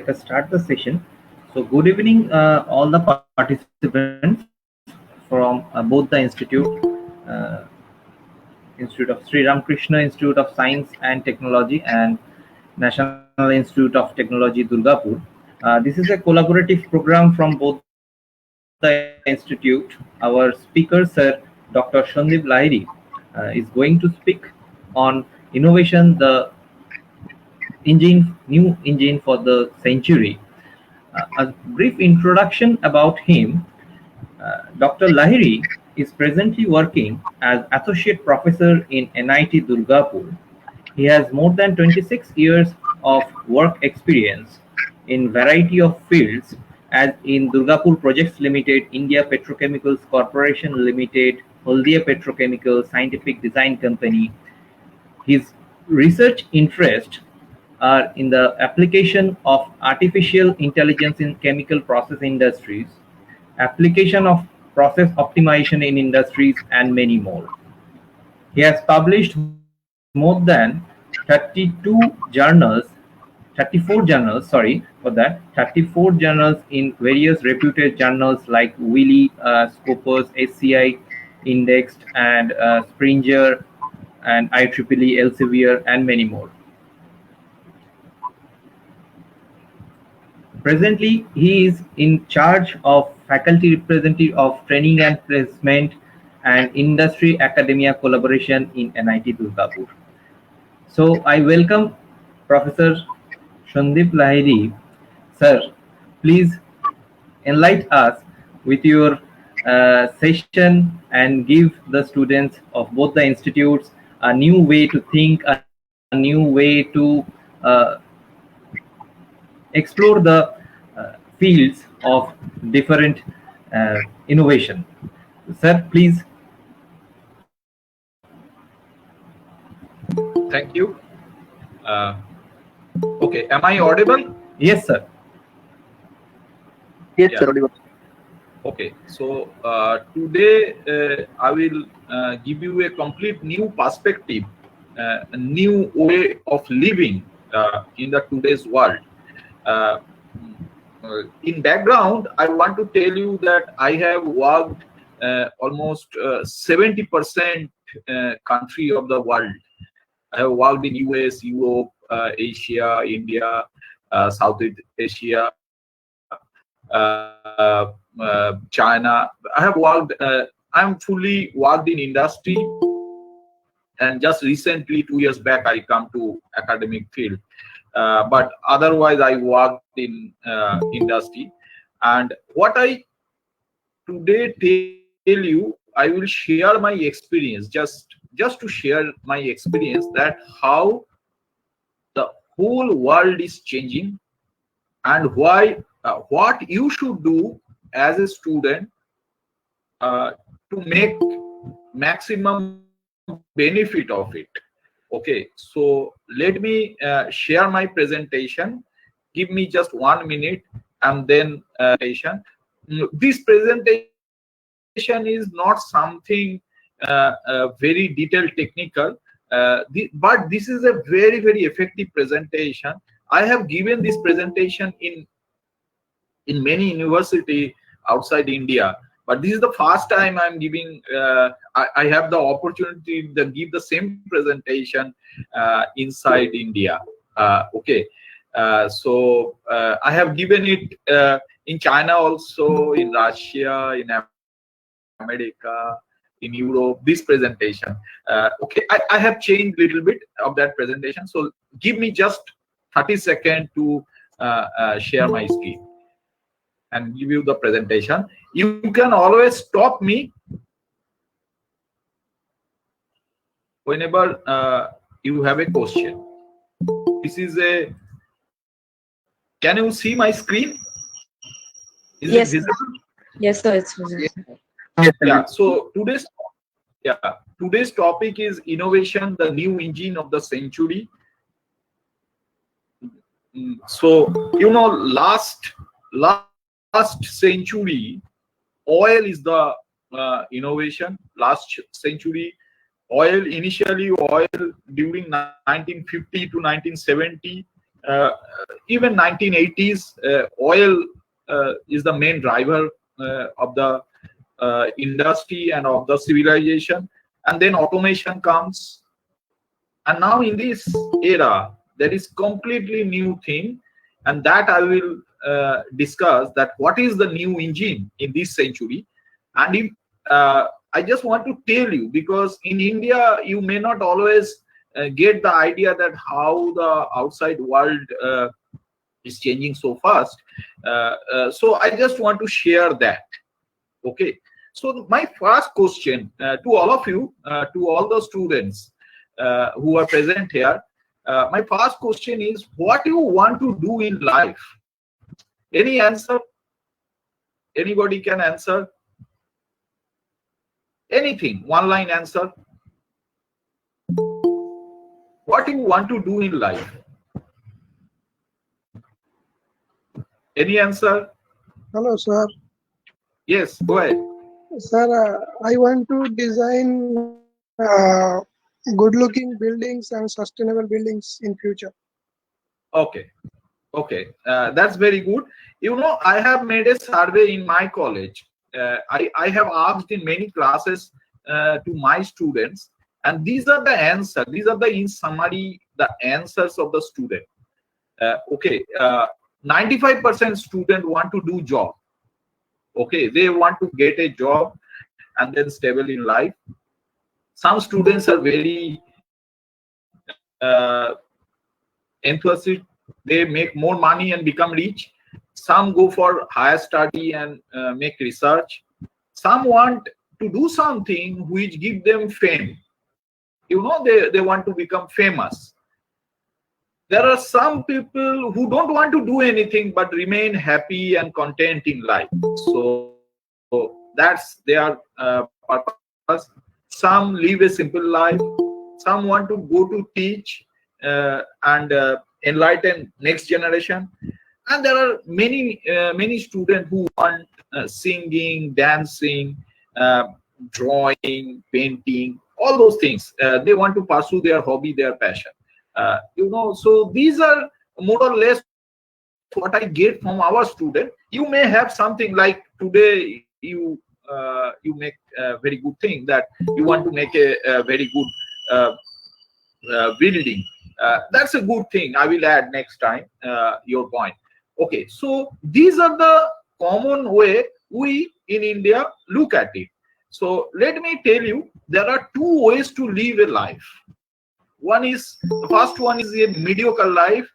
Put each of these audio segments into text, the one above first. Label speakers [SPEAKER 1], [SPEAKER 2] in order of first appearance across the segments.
[SPEAKER 1] let us start the session. So, good evening, all the participants from both the uh, Institute of Sri Ramkrishna Institute of Science and Technology and National Institute of Technology Durgapur. This is a collaborative program from both the institute. Our speaker, Sir Dr. Sandip Lahiri, is going to speak on innovation, the new engine for the century. A brief introduction about him. Dr. Lahiri is presently working as Associate Professor in NIT Durgapur. He has more than 26 years of work experience in variety of fields as in Durgapur Projects Limited, India Petrochemicals Corporation Limited, Haldia Petrochemical Scientific Design Company. His research interests are in the application of artificial intelligence in chemical process industries, application of process optimization in industries, and many more. He has published more than 32 journals, 34 journals, sorry for that, 34 journals in various reputed journals like Wiley, Scopus, SCI, Indexed, and Springer, and IEEE, Elsevier, and many more. Presently, he is in charge of faculty representative of training and placement and industry academia collaboration in NIT Durgapur. So I welcome Professor Sandip Lahiri. Sir, please enlighten us with your session and give the students of both the institutes a new way to think, a new way to explore the fields of different innovation. Sir, please.
[SPEAKER 2] Thank you. Okay, am I audible?
[SPEAKER 1] Yes, sir.
[SPEAKER 3] Yes, sir. Audible.
[SPEAKER 2] Okay, so today I will give you a complete new perspective, a new way of living in the today's world. In background, I want to tell you that I have worked almost 70% country of the world. I have worked in US, Europe, Asia, India, Southeast Asia, China. I have worked. I'm fully worked in industry, and just recently, 2 years back, I come to academic field. But otherwise, I worked in industry. And what I today tell you, I will share my experience, just to share my experience that how the whole world is changing and why what you should do as a student to make maximum benefit of it. Okay, so let me share my presentation. Give me just 1 minute, and then this presentation is not something very detailed technical, but this is a very, very effective presentation. I have given this presentation in many university outside India, but this is the first time I'm giving. I have the opportunity to give the same presentation inside India. Okay, so I have given it in China also, in Russia, in America, in Europe, this presentation. Okay, I have changed a little bit of that presentation. So give me just 30 seconds to share my screen and give you the presentation. You can always stop me whenever you have a question. This is a. Can you see my screen? Is
[SPEAKER 4] yes,
[SPEAKER 2] it visible?
[SPEAKER 4] Yes, sir, it's visible.
[SPEAKER 2] Yeah. So today's topic is innovation, the new engine of the century. So last century, oil is the innovation. Last century, initially oil during 1950 to 1970 Uh, Even 1980s, oil is the main driver of the industry and of the civilization, and then automation comes. And now in this era, there is completely new thing, and that I will discuss that what is the new engine in this century. And if, I just want to tell you, because in India you may not always get the idea that how the outside world is changing so fast. So I just want to share that. Okay. So my first question to all of you, to all the students who are present here, my first question is, what do you want to do in life? Any answer? Anybody can answer? Anything, one line answer. What do you want to do in life? Any answer?
[SPEAKER 3] Hello, sir.
[SPEAKER 2] Yes, go ahead.
[SPEAKER 3] Sir, I want to design good-looking buildings and sustainable buildings in future.
[SPEAKER 2] Okay, okay, that's very good. You know, I have made a survey in my college. I have asked in many classes to my students, and these are the answers. These are the, in summary, the answers of the student. Okay, 95% student want to do job. Okay, they want to get a job and then stable in life. Some students are very enthusiastic. They make more money and become rich. Some go for higher study and make research. Some want to do something which give them fame. You know, they want to become famous. There are some people who don't want to do anything but remain happy and content in life. So that's their purpose. Some live a simple life. Some want to go to teach and enlighten next generation. And there are many students who want singing, dancing, drawing, painting, all those things. They want to pursue their hobby, their passion. You know, so these are more or less what I get from our student. You may have something like today you make a very good thing that you want to make a very good building. That's a good thing. I will add next time your point. Okay, so these are the common way we in India look at it. So let me tell you, there are two ways to live a life. One is, the first one is a mediocre life.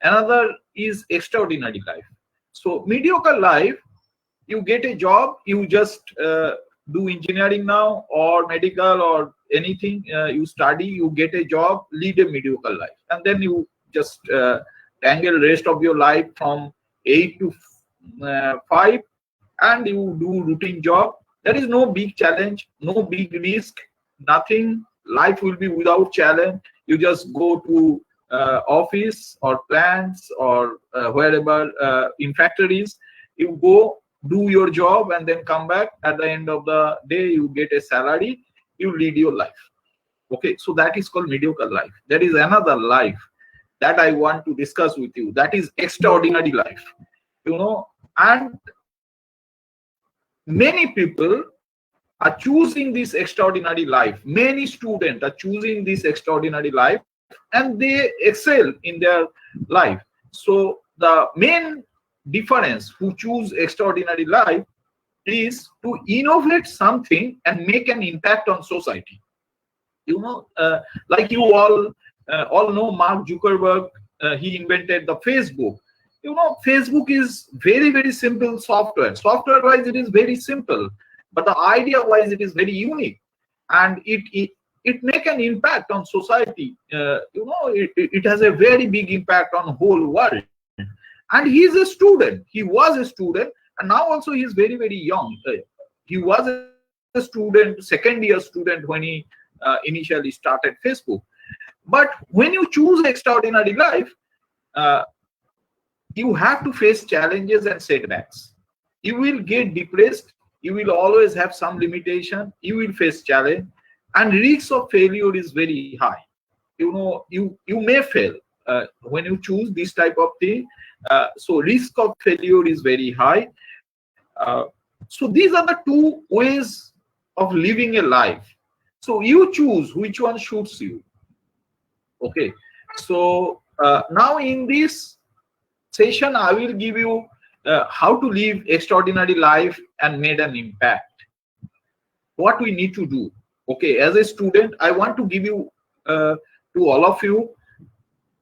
[SPEAKER 2] Another is extraordinary life. So mediocre life, you get a job, you just do engineering now or medical or anything, you study, you get a job, lead a mediocre life, and then you just tangle rest of your life from 8 to 5, and you do routine job. There is no big challenge, no big risk, nothing. Life will be without challenge. You just go to office or plants or wherever in factories. You go do your job and then come back. At the end of the day, you get a salary. You lead your life. Okay, so that is called mediocre life. There is another life that I want to discuss with you. That is extraordinary life. You know, and many people are choosing this extraordinary life. Many students are choosing this extraordinary life, and they excel in their life. So the main difference who choose extraordinary life is to innovate something and make an impact on society. You know, like you all know Mark Zuckerberg. He invented the Facebook. You know, Facebook is very, very simple software. Software wise, it is very simple, but the idea wise, it is very unique, and it make an impact on society. You know, it has a very big impact on whole world. And he is a student. He was a student, and now also he is very, very young. He was a student, second year student when he initially started Facebook. But when you choose extraordinary life, you have to face challenges and setbacks. You will get depressed. You will always have some limitation. You will face challenge, and risk of failure is very high. You know, you may fail. when you choose this type of thing, so risk of failure is very high. So these are the two ways of living a life. So you choose which one suits you. Okay. So now in this session, I will give you how to live extraordinary life and made an impact. What we need to do. Okay, as a student, I want to give you to all of you.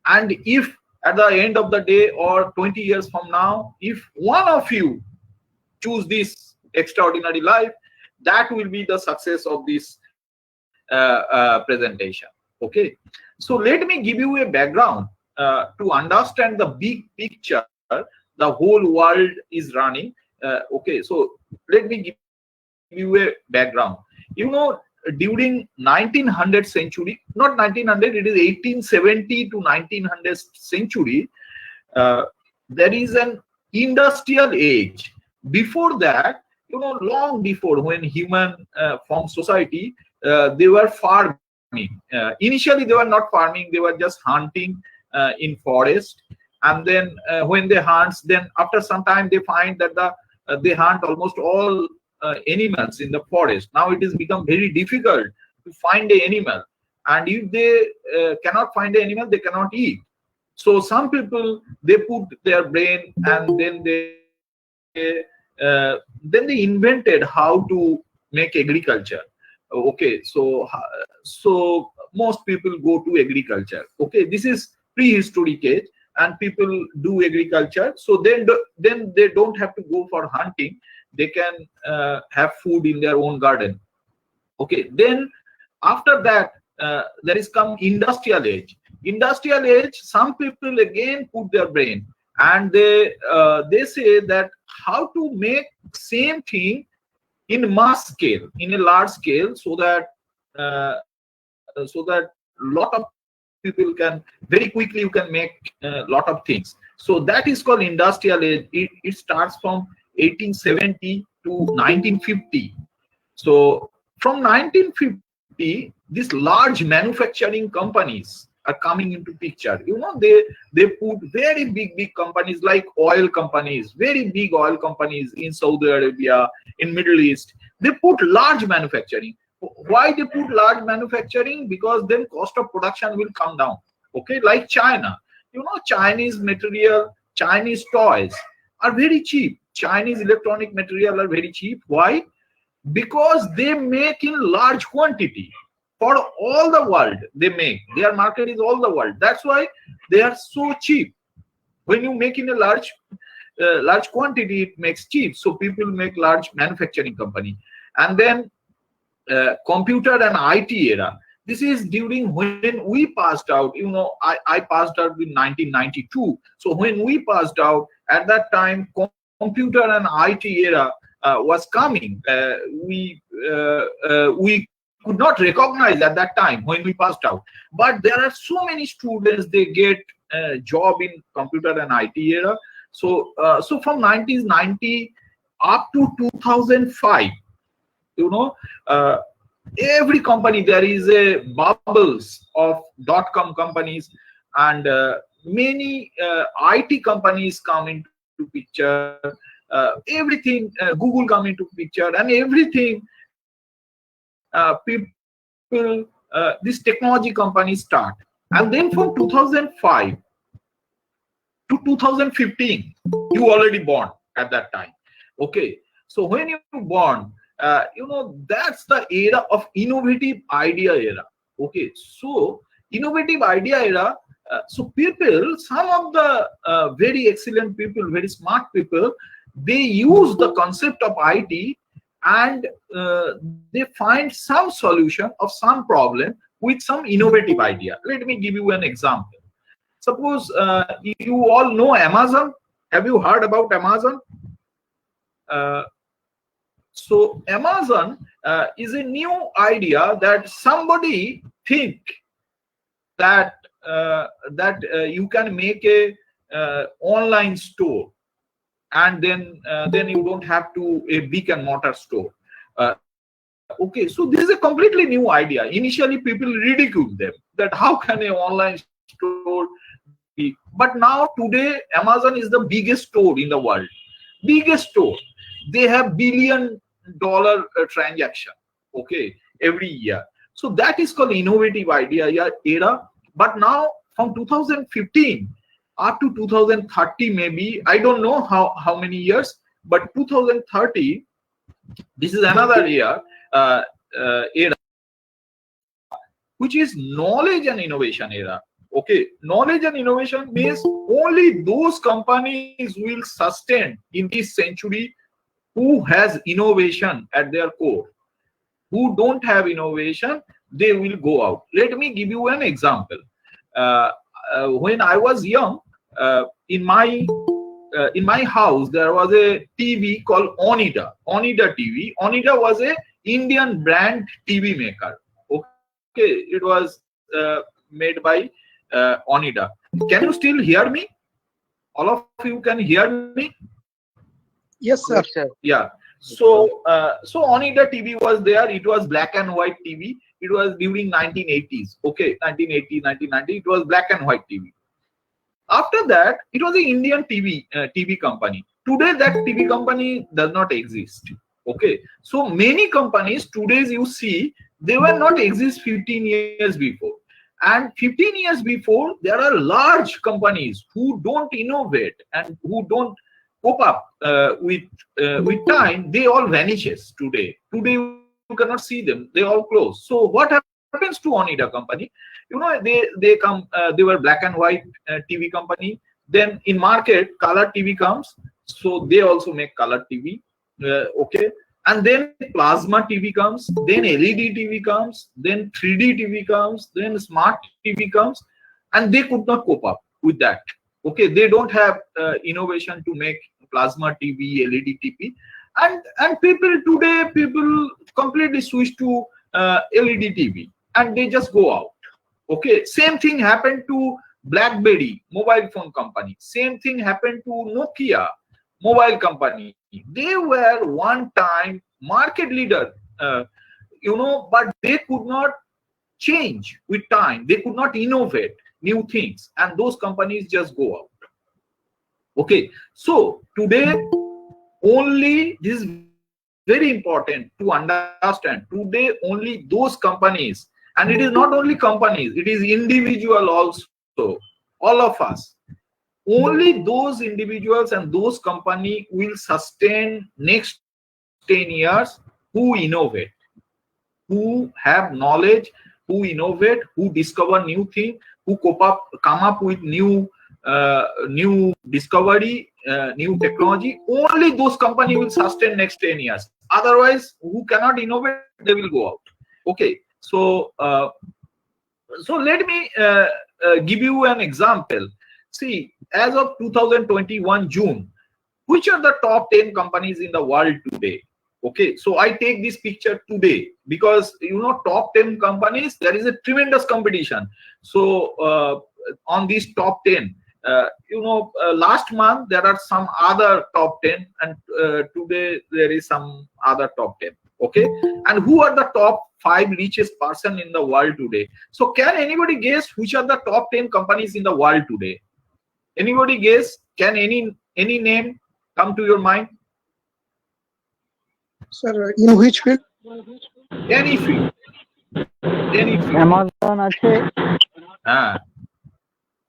[SPEAKER 2] And if at the end of the day or 20 years from now, if one of you choose this extraordinary life, that will be the success of this presentation. Okay, so let me give you a background to understand the big picture the whole world is running. Okay, so let me give you a background. You know, during 1900th century, not 1900, it is 1870 to 1900th century, there is an industrial age. Before that, you know, long before, when human formed society, they were farming. Initially, they were not farming; they were just hunting in forest. And then, when they hunt, then after some time, they find that they hunt almost all animals in the forest. Now it has become very difficult to find an animal, and if they cannot find an animal, they cannot eat. So some people, they put their brain, and then they invented how to make agriculture. Okay, so most people go to agriculture. Okay, this is prehistoric age, and people do agriculture. So then they don't have to go for hunting. They can have food in their own garden. Okay, then after that, there is come industrial age. Industrial age, some people again put their brain, and they say that how to make same thing in mass scale, in a large scale, so that lot of people can very quickly, you can make a lot of things. So that is called industrial age. It starts from 1870 to 1950. So from 1950, these large manufacturing companies are coming into picture. You know, they put very big companies like oil companies, very big oil companies in Saudi Arabia, in Middle East. They put large manufacturing. Why they put large manufacturing? Because then cost of production will come down. Okay, like China. You know, Chinese material, Chinese toys are very cheap. Chinese electronic material are very cheap. Why? Because they make in large quantity for all the world. They make, their market is all the world. That's why they are so cheap. When you make in a large quantity, it makes cheap. So people make large manufacturing company. And then computer and IT era. This is during when we passed out. You know, I passed out in 1992. So when we passed out, at that time, computer and IT era was coming. We could not recognize at that time when we passed out. But there are so many students, they get a job in computer and IT era. So from 1990 up to 2005, you know, every company, there is a bubbles of .com companies, and many IT companies come into picture. Everything, Google come into picture, and everything, people, this technology companies start. And then from 2005 to 2015, you already born at that time. Okay, so when you born, you know, that's the era of innovative idea era. Okay, so innovative idea era, so people, some of the very excellent people, very smart people, they use the concept of IT, and they find some solution of some problem with some innovative idea. Let me give you an example. Suppose you all know Amazon. Have you heard about Amazon? So Amazon is a new idea that somebody think that you can make a online store, and then you don't have to a brick and mortar store. Okay, so this is a completely new idea. Initially, people ridicule them that how can an online store But now today, Amazon is the biggest store in the world. Biggest store. They have $1 billion transaction. Okay, every year. So that is called innovative idea era. But now from 2015 up to 2030, maybe I don't know how many years, but 2030, this is another year era, which is knowledge and innovation era. Okay, knowledge and innovation means only those companies will sustain in this century who has innovation at their core. Who don't have innovation, they will go out. Let me give you an example. When I was young, in my house there was a TV called Onida TV. Onida was a Indian brand TV maker. Okay, it was made by Onida. Can you still hear me? All of you can hear me?
[SPEAKER 3] Yes, sir.
[SPEAKER 2] Yeah. So Onida TV was there. It was black and white TV. It was during 1980s. Okay, 1980, 1990. It was black and white TV. After that, it was an Indian TV company. Today, that TV company does not exist. Okay, so many companies today you see, they were not exist 15 years before. And 15 years before, there are large companies who don't innovate and who don't cope up with time. They all vanishes today. Today you cannot see them. They all close. So what happens to Onida company? You know, they come. They were black and white TV company. Then in market, color TV comes. So they also make color TV. Okay. And then plasma TV comes, then LED TV comes, then 3D TV comes, then smart TV comes, and they could not cope up with that. Okay, they don't have innovation to make plasma TV, LED TV, and people completely switch to LED TV, and they just go out. Okay, same thing happened to BlackBerry mobile phone company. Same thing happened to Nokia mobile company. They were one time market leader, but they could not change with time. They could not innovate new things, and those companies just go out. Okay, so today only, this is very important to understand, today only those companies, and it is not only companies, it is individual also, all of us. Only those individuals and those companies will sustain next 10 years who innovate, who have knowledge, who innovate, who discover new things, who come up with new discovery, new technology. Only those companies will sustain next 10 years. Otherwise, who cannot innovate, they will go out. Okay, so let me give you an example. See, as of 2021 June, which are the top 10 companies in the world today? Okay, so I take this picture today because top 10 companies, there is a tremendous competition. So on these top 10, last month there are some other top 10, and today there is some other top 10. Okay, and who are the top 5 richest person in the world today? So can anybody guess which are the top 10 companies in the world today? Anybody guess? Can any name come to your mind?
[SPEAKER 3] Sir, in which field?
[SPEAKER 2] Any field. Any field.
[SPEAKER 5] Amazon ache.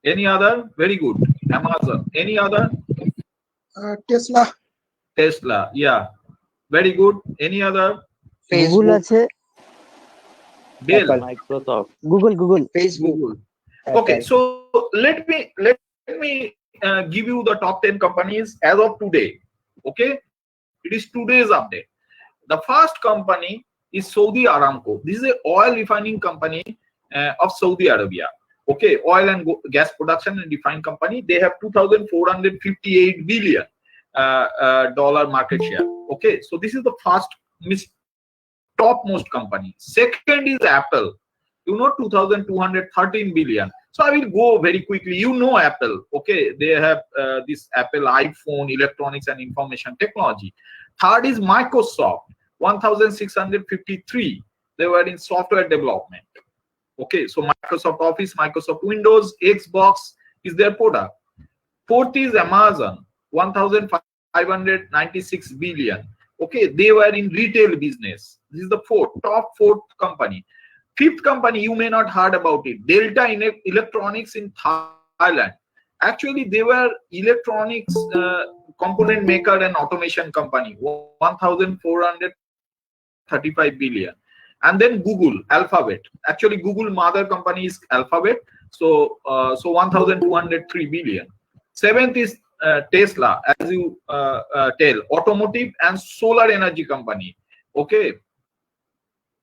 [SPEAKER 2] Any other? Very good. Amazon. Any other?
[SPEAKER 3] Tesla.
[SPEAKER 2] Tesla. Yeah. Very good. Any other?
[SPEAKER 5] Google ache.
[SPEAKER 2] Bell.
[SPEAKER 5] Microsoft. Google.
[SPEAKER 2] Facebook. Okay. So let me give you the top 10 companies as of today. Okay. It is today's update. The first company is Saudi Aramco. This is an oil refining company of Saudi Arabia. Okay, oil and gas production and refining company. They have $2,458 billion dollar market share. Okay, so this is the first topmost company. Second is Apple. 2,213 billion. So I will go very quickly. Apple. Okay, they have this Apple iPhone, electronics and information technology. Third is Microsoft. 1,653. They were in software development. Okay, so Microsoft Office, Microsoft Windows, Xbox, is their product. Fourth is Amazon, 1,596 billion. Okay, they were in retail business. This is the top fourth company. Fifth company, you may not heard about it, Delta Electronics in Thailand. Actually, they were electronics component maker and automation company, 1,435 billion. And then Google, Alphabet. Actually, Google mother company is Alphabet, so 1,203 billion. Seventh is Tesla, as you tell, automotive and solar energy company. Okay.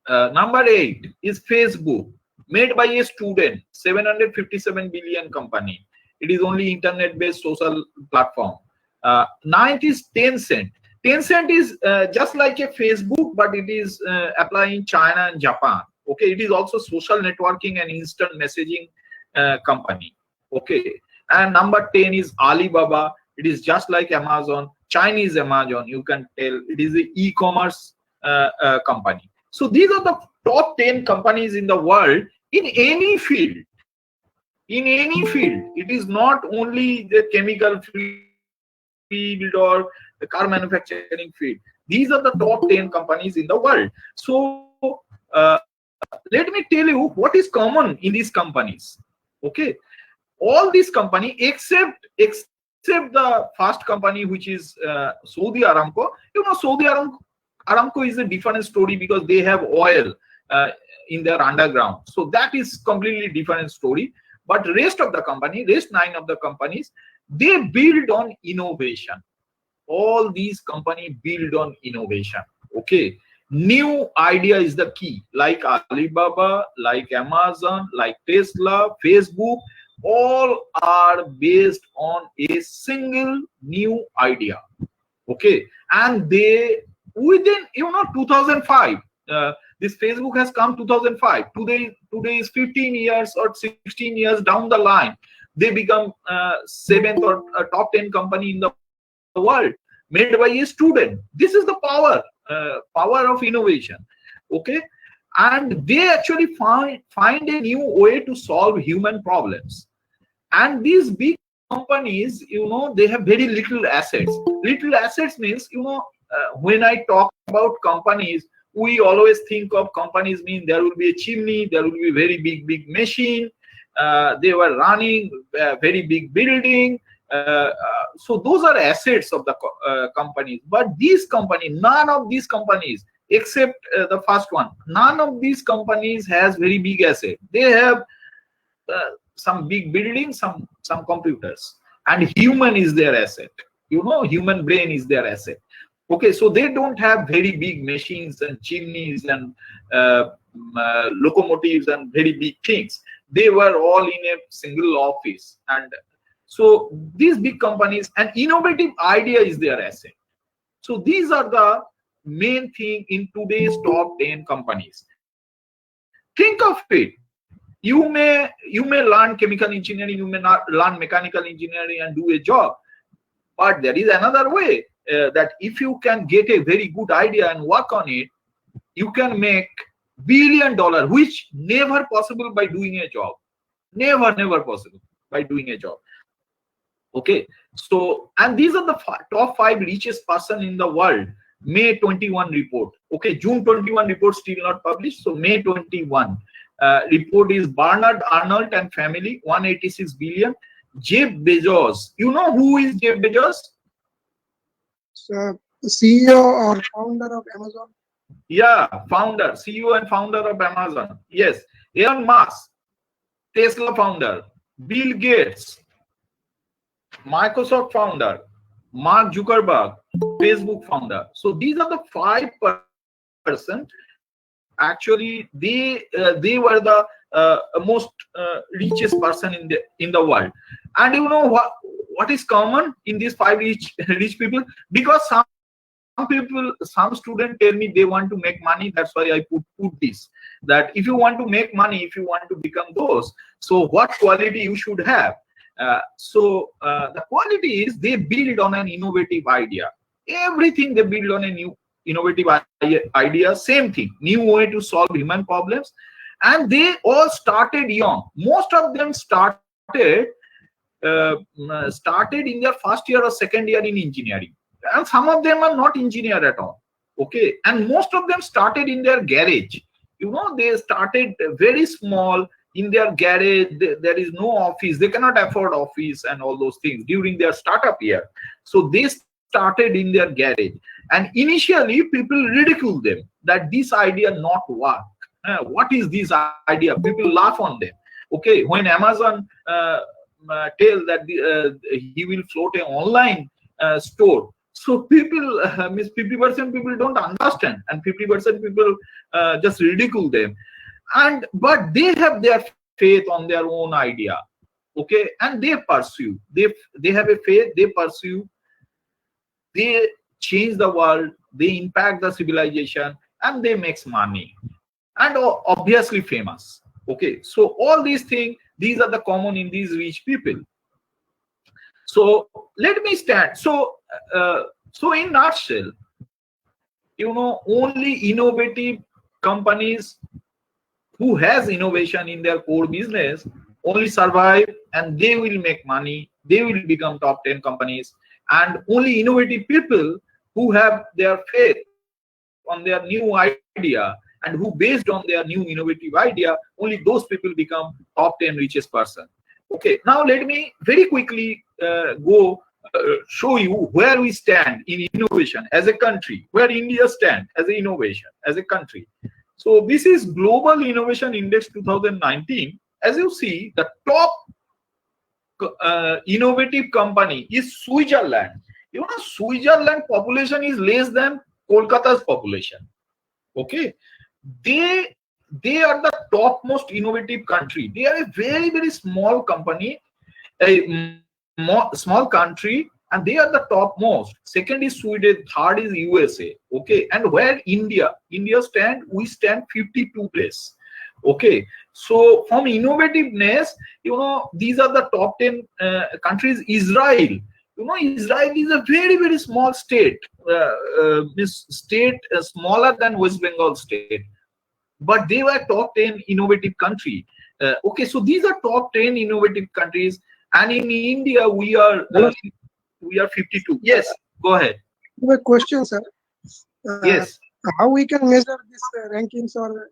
[SPEAKER 2] Number 8 is Facebook, made by a student, 757 billion company. It is only internet-based social platform. Ninth is Tencent. Tencent is just like a Facebook, but it is applying China and Japan. Okay, it is also social networking and instant messaging company. Okay, and number 10 is Alibaba. It is just like Amazon, Chinese Amazon. You can tell it is an e-commerce company. So these are the top 10 companies in the world in any field. In any field, it is not only the chemical field or the car manufacturing field. These are the top 10 companies in the world. So let me tell you what is common in these companies. Okay, all these companies except the first company, which is Saudi Aramco. You know, Saudi Aramco is a different story because they have oil in their underground. So that is completely different story. But rest of the company, rest 9 of the companies, they build on innovation. All these companies build on innovation. Okay, new idea is the key. Like Alibaba, like Amazon, like Tesla, Facebook, all are based on a single new idea. Okay, and they within 2005. This Facebook has come 2005. Today is 15 years or 16 years down the line. They become 7th or top 10 company in the world, made by a student. This is the power of innovation. Okay, and they actually find a new way to solve human problems. And these big companies, they have very little assets. Little assets means, when I talk about companies, we always think of companies mean there will be a chimney, there will be a very big machine, they were running a very big building. So those are assets of the companies. But these companies, none of these companies, except the first one, none of these companies has very big asset. They have some big buildings, some computers, and human is their asset. Human brain is their asset. Okay, so they don't have very big machines and chimneys and locomotives and very big things. They were all in a single office. And so these big companies, an innovative idea is their asset. So these are the main thing in today's top 10 companies. Think of it. You may learn chemical engineering, you may not learn mechanical engineering and do a job. But there is another way. That if you can get a very good idea and work on it, you can make $1 billion, which never possible by doing a job. Never possible by doing a job. Okay, so, and these are the top 5 richest person in the world. May 21 report. Okay, June 21 report still not published. So May 21 report is Bernard Arnault and family, 186 billion. Jeff Bezos. You know who is Jeff Bezos?
[SPEAKER 3] CEO or founder of Amazon?
[SPEAKER 2] Yeah, founder, CEO and founder of Amazon. Yes, Elon Musk, Tesla founder, Bill Gates, Microsoft founder, Mark Zuckerberg, Facebook founder. So these are the 5 person. Actually, they were the most richest person in the world. And you know what is common in these 5 rich people? Because some students tell me they want to make money. That's why I put this, that if you want to make money, if you want to become those, so what quality you should have? The quality is they build on an innovative idea. Everything they build on a new innovative idea. Same thing, new way to solve human problems. And they all started young. Most of them started started in their first year or second year in engineering, and some of them are not engineer at all. Okay, and most of them started in their garage. They started very small in their garage. There is no office, they cannot afford office and all those things during their startup year. So they started in their garage, and initially people ridicule them that this idea not work. What is this idea? People laugh on them. Okay, when Amazon tell that he will float an online store, so people, 50% people don't understand, and 50% people just ridicule them. But they have their faith on their own idea. Okay, and they pursue. They have a faith. They pursue. They change the world. They impact the civilization, and they make money, and obviously famous. Okay, so all these things, these are the common in these rich people. So let me stand. So in nutshell, only innovative companies who has innovation in their core business only survive, and they will make money. They will become top 10 companies. And only innovative people who have their faith on their new idea, and who based on their new innovative idea, only those people become top 10 richest person. Okay, now let me very quickly go show you where we stand in innovation as a country, where India stands as an innovation as a country. So this is Global Innovation Index 2019. As you see, the top innovative company is Switzerland. Switzerland population is less than Kolkata's population. Okay, they are the topmost innovative country. They are a very, very small company, a small country, and they are the topmost. Second is Sweden, third is USA. Okay, and where India stand, we stand 52 place. Okay, so from innovativeness, these are the top 10 countries. Israel, Israel is a very, very small state, smaller than West Bengal state, but they were top 10 innovative country. Okay, so these are top 10 innovative countries, and in India we are 52. Yes, go ahead.
[SPEAKER 3] I have a question, sir.
[SPEAKER 2] Yes.
[SPEAKER 3] How we can measure these rankings, or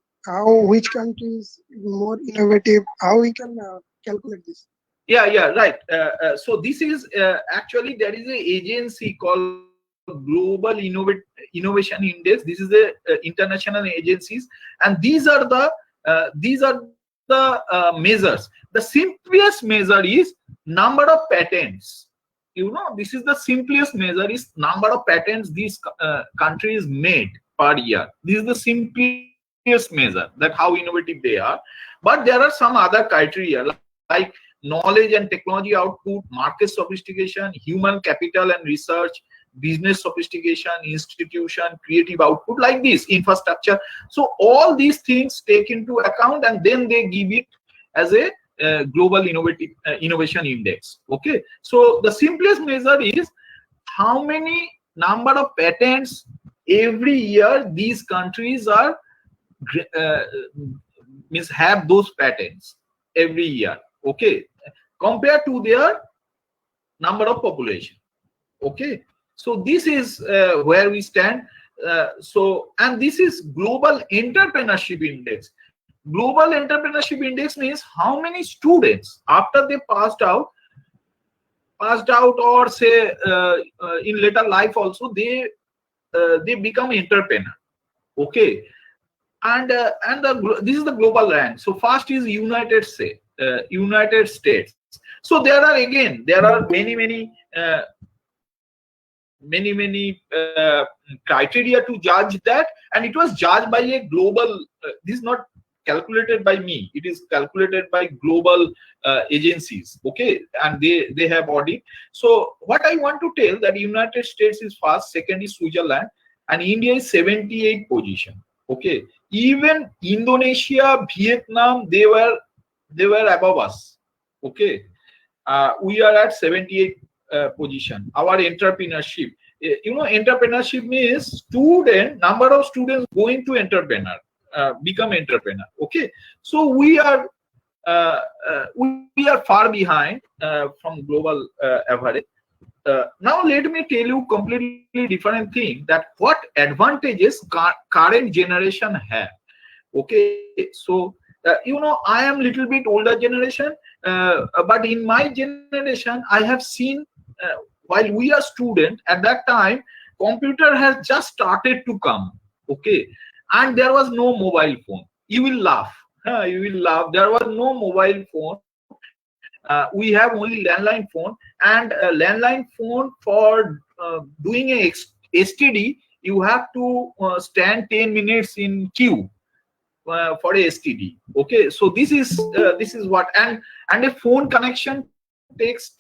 [SPEAKER 3] which country is more innovative? How we can calculate this?
[SPEAKER 2] Yeah, right. So this is actually, there is an agency called Global Innovation Index. This is the international agencies, and these are the measures. The simplest measure is number of patents. This is the simplest measure, is number of patents these countries made per year. This is the simplest measure, that how innovative they are. But there are some other criteria like knowledge and technology output, market sophistication, human capital and research, business sophistication, institution, creative output, like this, infrastructure. So all these things take into account, and then they give it as a global innovation index. Okay, so the simplest measure is how many number of patents every year these countries are have those patents every year. Okay, compared to their number of population. Okay, so this is where we stand. And this is Global Entrepreneurship Index. Global Entrepreneurship Index means how many students after they passed out, or say in later life also, they become entrepreneur. Okay, and this is the global rank. So first is United States. So there are many criteria to judge that, and it was judged by a global. This is not calculated by me, it is calculated by global agencies. Okay, and they have audit. So what I want to tell, that United States is first, second is Switzerland, and India is 78th position. Okay, even Indonesia, Vietnam, they were above us. Okay, we are at 78th position. Our entrepreneurship, entrepreneurship means number of students going to become entrepreneur. Okay, so we are we are far behind from global average. Now let me tell you completely different thing, that what advantages current generation have. Okay, so I am little bit older generation, but in my generation I have seen, while we are student at that time, computer has just started to come. Okay, and there was no mobile phone. You will laugh. You will laugh. There was no mobile phone. We have only landline phone, and landline phone for doing a STD, you have to stand 10 minutes in queue for a STD. Okay, so this is what, and a phone connection takes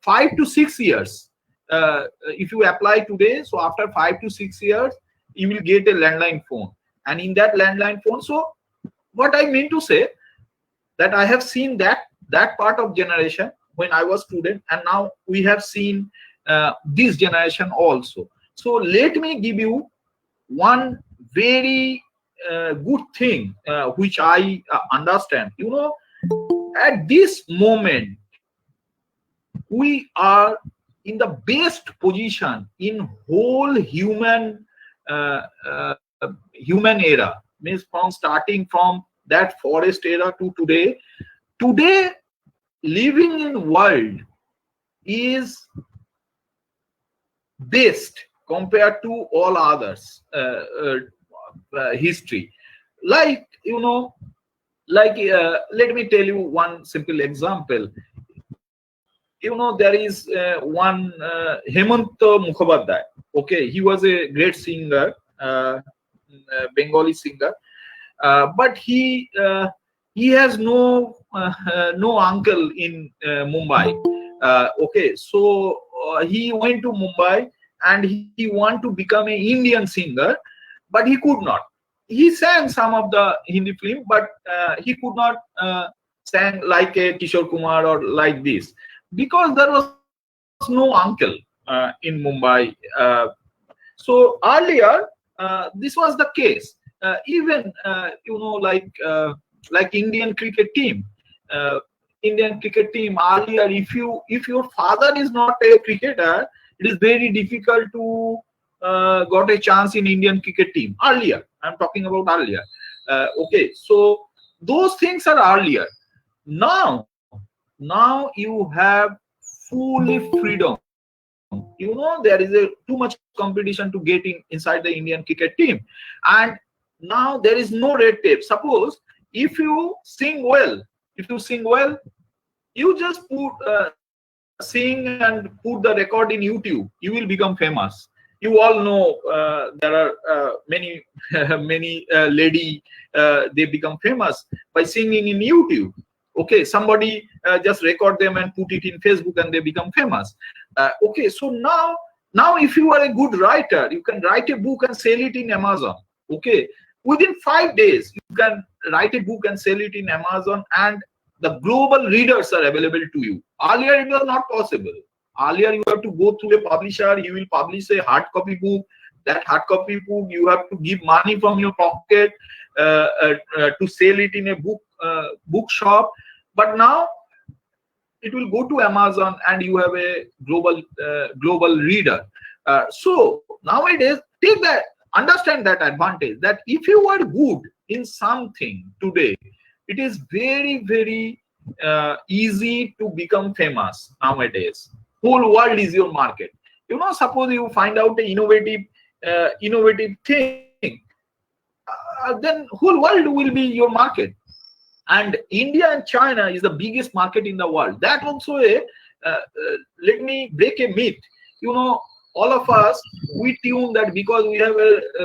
[SPEAKER 2] 5 to 6 years. If you apply today, so after 5 to 6 years, you will get a landline phone, and in that landline phone. So what I mean to say, that I have seen that part of generation when I was student, and now we have seen this generation also. So let me give you one very good thing which I understand. At this moment we are in the best position in whole human human era, means from starting from that forest era to today. Today living in world is best compared to all others history. Like let me tell you one simple example. There is one Hemanta Mukhopadhyay. Okay, he was a great singer, Bengali singer, but he has no uncle in Mumbai. Okay, so he went to Mumbai and he wanted to become an Indian singer, but he could not. He sang some of the Hindi film, but he could not sing like a Kishore Kumar or like this, because there was no uncle in Mumbai. So earlier this was the case. Even like Indian cricket team. Earlier, if your father is not a cricketer, it is very difficult to got a chance in Indian cricket team. Earlier, I'm talking about earlier. Okay, so those things are earlier. Now you have fully freedom. There is too much competition to get inside the Indian cricket team, and now there is no red tape. Suppose if you sing well, you just sing and put the record in YouTube, you will become famous. You all know there are many many lady they become famous by singing in YouTube. Okay, somebody just record them and put it in Facebook and they become famous. Okay, so now if you are a good writer, you can write a book and sell it in Amazon. Okay, within 5 days you can write a book and sell it in Amazon, and the global readers are available to you. Earlier it was not possible. Earlier you have to go through a publisher, he will publish a hard copy book. That hard copy book you have to give money from your pocket to sell it in a bookshop. But now it will go to Amazon and you have a global reader. So nowadays, understand that advantage, that if you are good in something today, it is very, very easy to become famous nowadays. Whole world is your market. Suppose you find out an innovative thing, then whole world will be your market. And India and China is the biggest market in the world. That also let me break a myth. All of us, we tune that because we have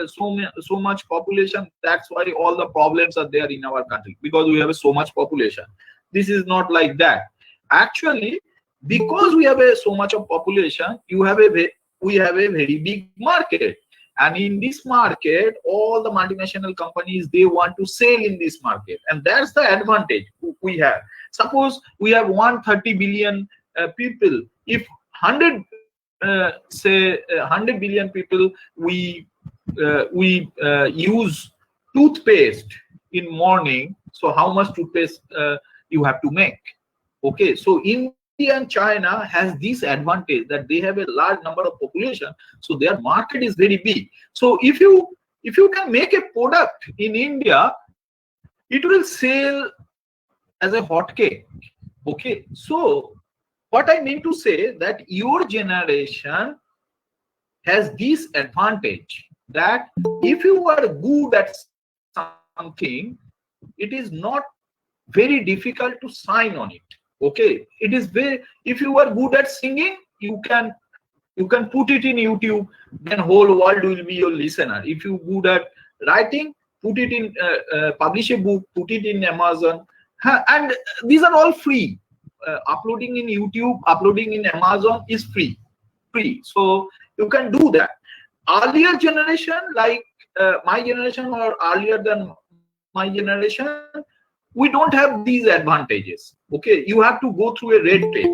[SPEAKER 2] so much population, that's why all the problems are there in our country, because we have so much population. This is not like that. Actually, because we have so much of population, we have a very big market. And in this market, all the multinational companies, they want to sell in this market. And that's the advantage we have. Suppose we have 130 billion people. If 100 billion people, we use toothpaste in morning. So how much toothpaste you have to make? Okay, so India and China has this advantage that they have a large number of population, so their market is very big. So if you can make a product in India, it will sell as a hotcake. Okay, so what I mean to say that your generation has this advantage that if you are good at something, it is not very difficult to sign on it. Okay, it is very, if you are good at singing, you can put it in YouTube, then whole world will be your listener. If you good at writing, put it in publish a book, put it in Amazon, and these are all free. Uploading in YouTube, uploading in Amazon is free. So you can do that. Earlier generation, like my generation or earlier than my generation, we don't have these advantages. Okay, you have to go through a red tape.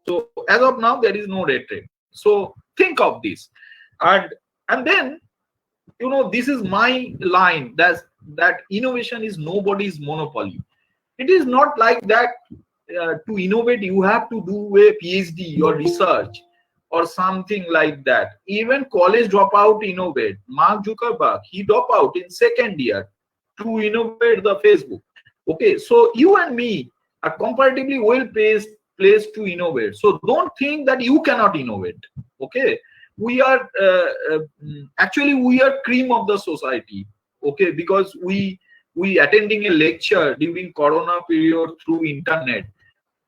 [SPEAKER 2] So as of now, there is no red tape. So think of this, and then, you know, this is my line, that innovation is nobody's monopoly. It is not like that. To innovate, you have to do a PhD or research or something like that. Even college dropout innovate. Mark Zuckerberg, he dropped out in second year to innovate the Facebook. Okay, so you and me are comparatively well placed to innovate. So don't think that you cannot innovate. Okay, we are actually we are cream of the society. Okay, because we attending a lecture during Corona period through internet.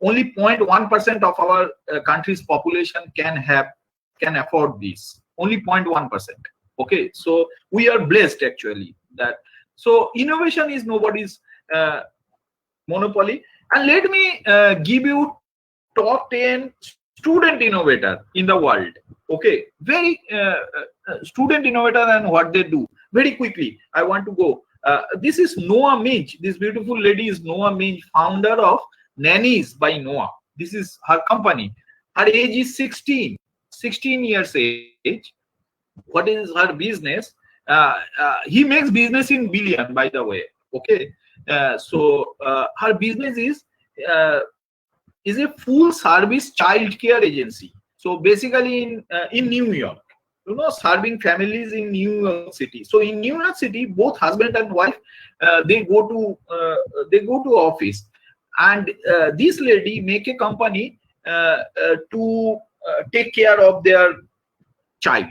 [SPEAKER 2] Only 0.1% of our country's population can afford this. Only 0.1%. Okay, so we are blessed actually that. So innovation is nobody's monopoly. And let me give you top 10 student innovator in the world. Okay, very student innovator and what they do. Very quickly, I want to go. This is Noah Minch. This beautiful lady is Noah Minch, founder of Nannies by Noah. This is her company. Her age is 16 years age. What is her business? He makes business in billion, by the way. Okay, so her business is a full service child care agency. So basically in New York, you know, serving families in New York City. So in New York City, both husband and wife they go to office, and this lady make a company to take care of their child.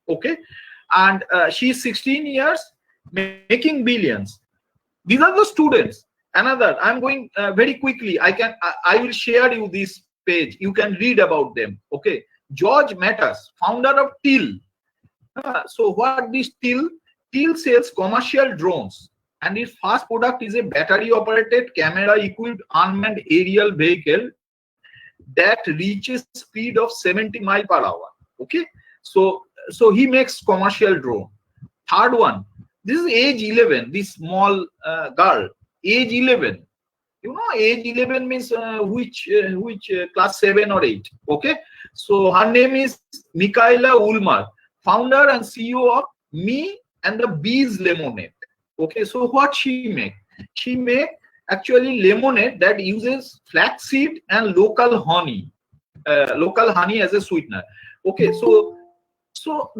[SPEAKER 2] Okay, and she's 16 years making billions. These are the students. Another, I'm going very quickly. I will share you this page. You can read about them. Okay, George Matas, founder of Till. So what this Till sells commercial drones, and its first product is a battery operated camera equipped unmanned aerial vehicle that reaches speed of 70 miles per hour. Okay, so he makes commercial drone. Third one, this is age 11, this small girl, age 11. You know, age 11 means which class 7 or 8. Okay, so her name is Michaela Ulmer, founder and CEO of Me and the Bees Lemonade. Okay, so what she make? She make actually lemonade that uses flaxseed and local honey as a sweetener. Okay, so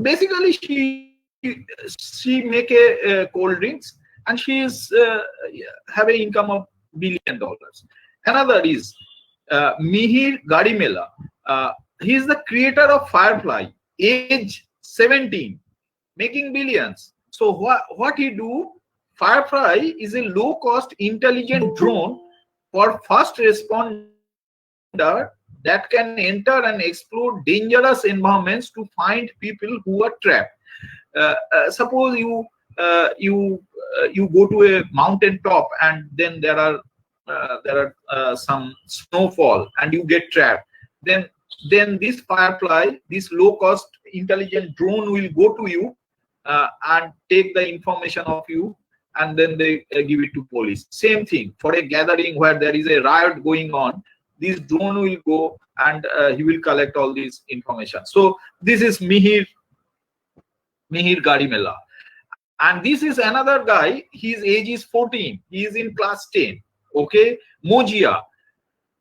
[SPEAKER 2] basically she make a cold drinks, and she is have an income of $1 billion. Another is Mihir Garimela. He is the creator of Firefly, age 17, making billions. So what he do? Firefly is a low-cost intelligent drone for first responder that can enter and explore dangerous environments to find people who are trapped. Suppose you go to a mountain top, and then there are some snowfall, and you get trapped. Then this Firefly, this low-cost intelligent drone, will go to you and take the information of you, and then they give it to police. Same thing for a gathering where there is a riot going on. This drone will go and he will collect all this information. So this is Mihir Garimela. And this is another guy, his age is 14, he is in class 10. Okay, Mojia,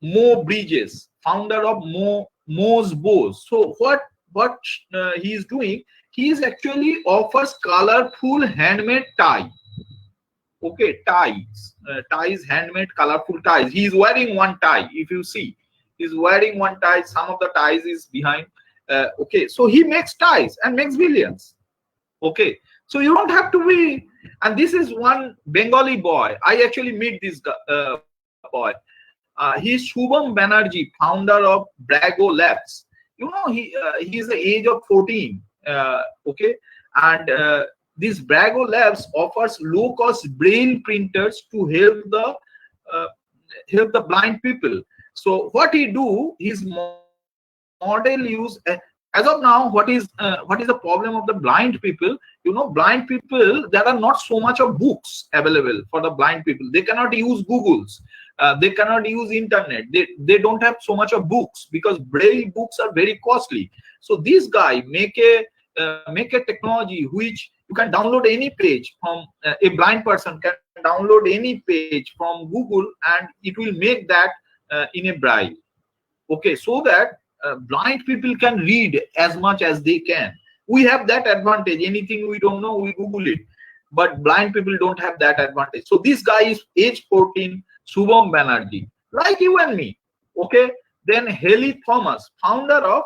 [SPEAKER 2] Mo Bridges, founder of Mo's Bows. So what he is doing, he is actually offers colorful handmade tie. Okay, ties, handmade colorful ties. He is wearing one tie. If you see, he's wearing one tie. Some of the ties is behind. Okay, so he makes ties and makes billions. Okay, so you don't have to be. And this is one Bengali boy. I actually meet this boy. He's Shubham Banerjee, founder of Brago Labs. You know, he is the age of 14. Okay, and this Brago Labs offers low-cost braille printers to help the blind people. So what he do, his model use. As of now, what is the problem of the blind people? You know, blind people, there are not so much of books available for the blind people. They cannot use Googles. They cannot use internet. They don't have so much of books because braille books are very costly. So this guy make a technology which you can download any page from a blind person can download any page from Google and it will make that in a braille. Okay, so that blind people can read as much as they can. We have that advantage. Anything we don't know, we Google it. But blind people don't have that advantage. So this guy is age 14, Shubham Banerjee, like you and me. Okay. Then Haley Thomas, founder of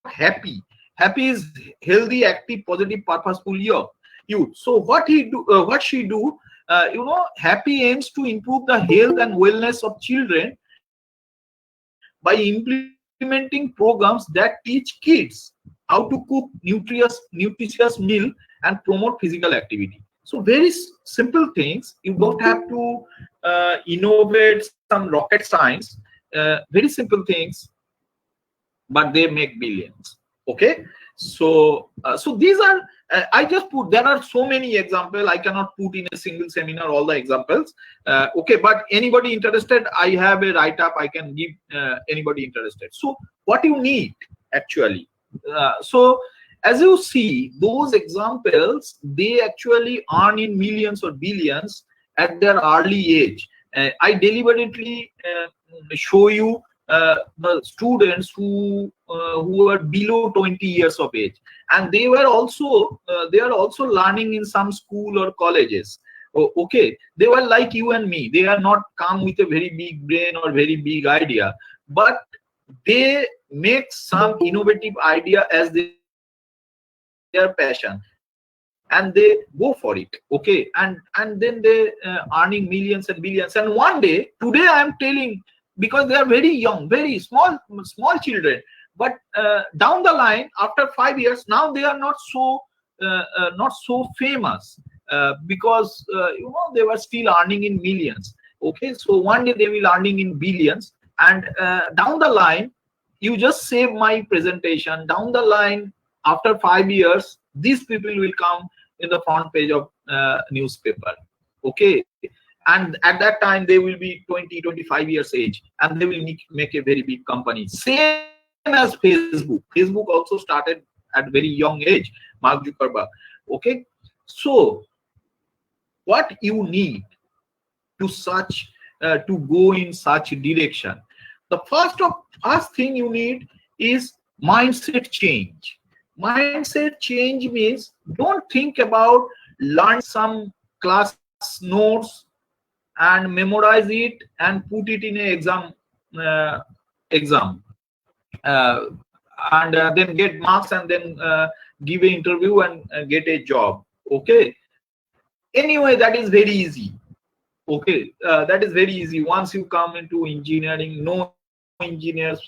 [SPEAKER 2] Happy. Happy is healthy, active, positive, purposeful youth. So what she do? You know, Happy aims to improve the health and wellness of children by implementing programs that teach kids how to cook nutritious meal and promote physical activity. So very simple things. You don't have to innovate some rocket science. Very simple things, but they make billions. Okay, so these are I just put, there are so many examples. I cannot put in a single seminar all the examples. Okay, but anybody interested, I have a write-up I can give anybody interested. So what you need actually, so as you see, those examples, they actually earn in millions or billions at their early age. I deliberately show you the students who were below 20 years of age, and they are also learning in some school or colleges. Okay, they were like you and me. They are not come with a very big brain or very big idea, but they make some innovative idea as their passion, and they go for it. Okay, and then they earning millions and billions. And one day, today I am telling, because they are very young, very small children, but down the line, after 5 years, now they are not so famous because you know, they were still earning in millions. Okay, so one day they will earning in billions, and down the line, you just save my presentation. Down the line, after 5 years, these people will come in the front page of newspaper. Okay, and at that time they will be 20-25 years age, and they will make a very big company. Same as Facebook. Facebook also started at very young age, Mark Zuckerberg. Okay, so what you need to go in such direction, the first thing you need is mindset change. Mindset change means, don't think about learn some class notes and memorize it and put it in an exam and then get marks and then give an interview and get a job. Okay, anyway, that is very easy. Okay, that is very easy. Once you come into engineering, no engineers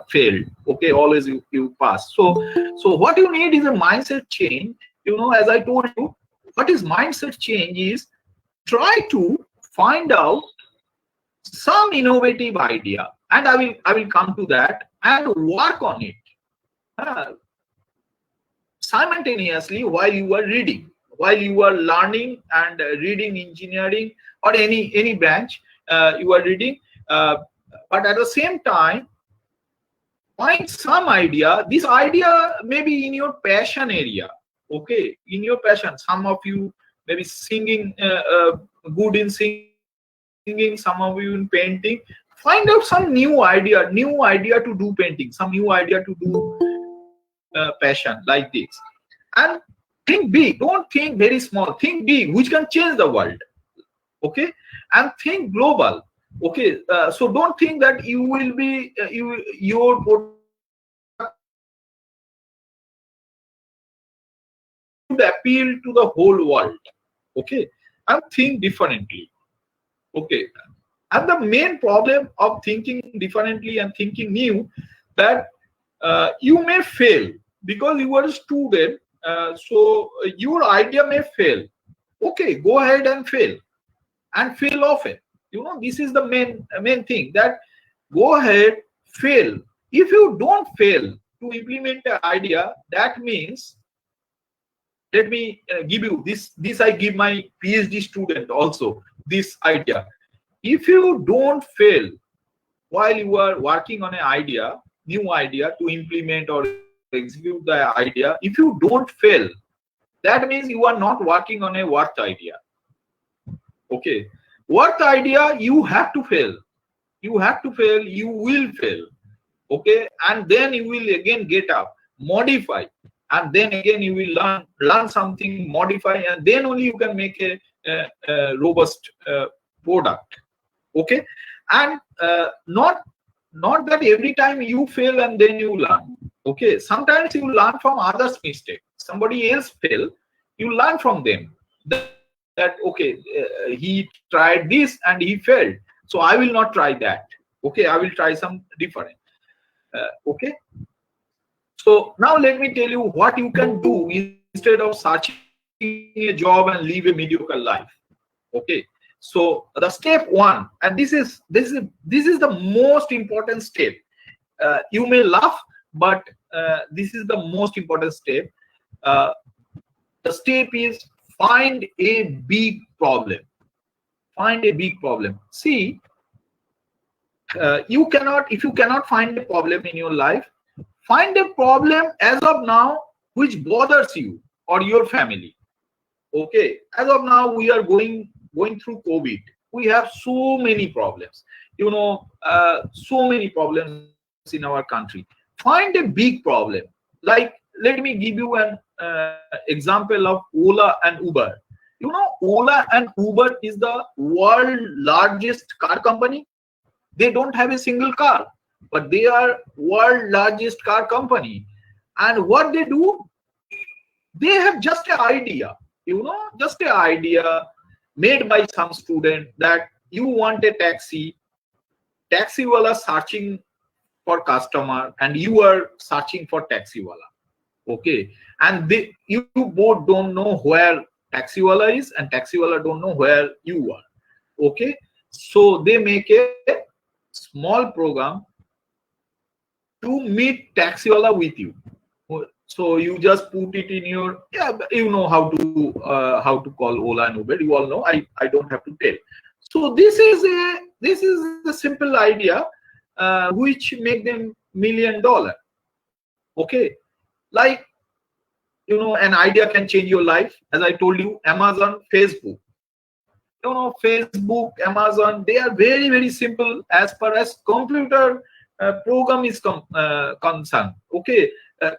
[SPEAKER 2] failed. Okay, always you pass. So what you need is a mindset change. You know, as I told you, what is mindset change is, try to find out some innovative idea, and I will come to that, and work on it simultaneously while you are reading, while you are learning and reading engineering or any branch you are reading, but at the same time, find some idea. This idea may be in your passion area. Okay, in your passion, some of you maybe singing, good in singing, some of you in painting. Find out some new idea to do painting, some new idea to do passion like this. And think big, don't think very small, think big, which can change the world. Okay, and think global. Okay, so don't think that you will be your product will appeal to the whole world. Okay, and think differently. Okay, and the main problem of thinking differently and thinking new, that you may fail because you are a student. So your idea may fail. Okay, go ahead and fail often. This is the main thing, that go ahead, fail. If you don't fail to implement an idea, that means, let me give you this I give my PhD student also this idea. If you don't fail while you are working on an idea, new idea to implement or execute the idea, if you don't fail, that means you are not working on a worth idea. Okay, worth idea, you have to fail. You have to fail, you will fail. Okay, and then you will again get up, modify, and then again you will learn something, modify, and then only you can make a robust product. Okay, and not that every time you fail and then you learn. Okay, sometimes you learn from others' mistake. Somebody else fail, you learn from them. That okay, he tried this and he failed, so I will not try that. Okay, I will try some different. Okay, so now let me tell you what you can do instead of searching a job and live a mediocre life. Okay, so the step one, and this is the most important step. You may laugh, but this is the most important step. uh, the step is find a big problem. Find a big problem. See, if you cannot find a problem in your life, find a problem as of now which bothers you or your family. Okay, as of now we are going through COVID. We have so many problems, so many problems in our country. Find a big problem. Like, let me give you an example of Ola and Uber. Ola and Uber is the world largest car company. They don't have a single car, but they are world largest car company. And what they do, they have just an idea, just an idea made by some student, that you want a taxi wala searching for customer, and you are searching for taxi wala. Okay, and you both don't know where taxi wala is, and taxi wala don't know where you are. Okay, so they make a small program to meet taxi wala with you. So you just put it in your, you know how to call Ola and Uber. You all know. I don't have to tell. So this is a simple idea which make them $1 million. Okay, like, an idea can change your life. As I told you, Amazon, Facebook. Facebook, Amazon, they are very, very simple as far as computer program is concerned. Okay,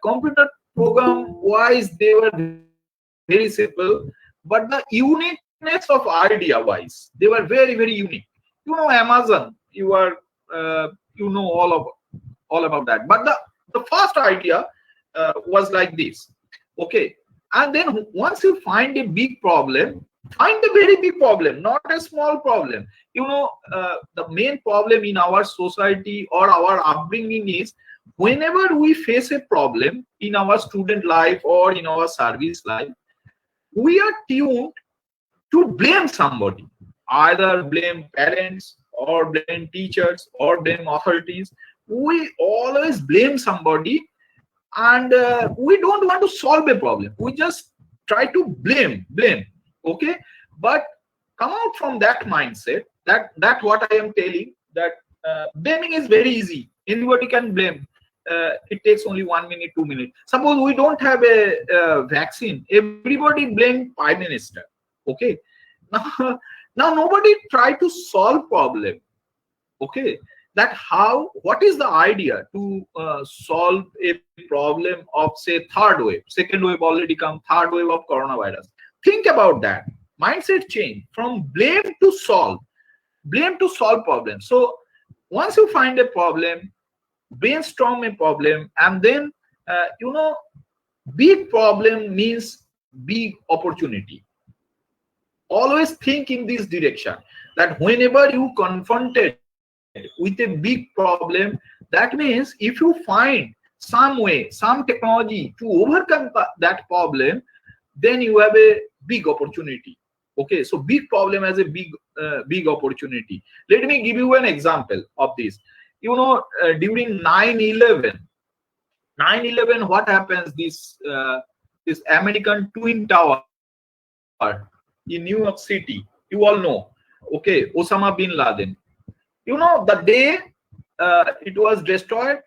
[SPEAKER 2] computer program wise, they were very simple, but the uniqueness of idea wise, they were very, very unique. Amazon, you are all about that. But the first idea was like this. Okay, and then once you find a big problem, find a very big problem, not a small problem. The main problem in our society or our upbringing is, whenever we face a problem in our student life or in our service life, we are tuned to blame somebody, either blame parents or blame teachers or blame authorities. We always blame somebody, and we don't want to solve a problem. We just try to blame. Okay, but come out from that mindset. That what I am telling, that blaming is very easy. Anybody can blame. it takes only 1 minute, 2 minutes. Suppose we don't have a vaccine, everybody blame Prime Minister. Okay, now nobody try to solve problem. Okay, that how, what is the idea to solve a problem of, say, third wave, second wave already come, third wave of coronavirus. Think about that. Mindset change from blame to solve problem. So once you find a problem, brainstorm a problem, and then big problem means big opportunity. Always think in this direction, that whenever you confronted with a big problem, that means if you find some way, some technology to overcome that problem, then you have a big opportunity. Okay, so big problem as a big opportunity. Let me give you an example of this. During 9/11, what happens? This American Twin Tower in New York City, you all know. Okay, Osama bin Laden. The day it was destroyed,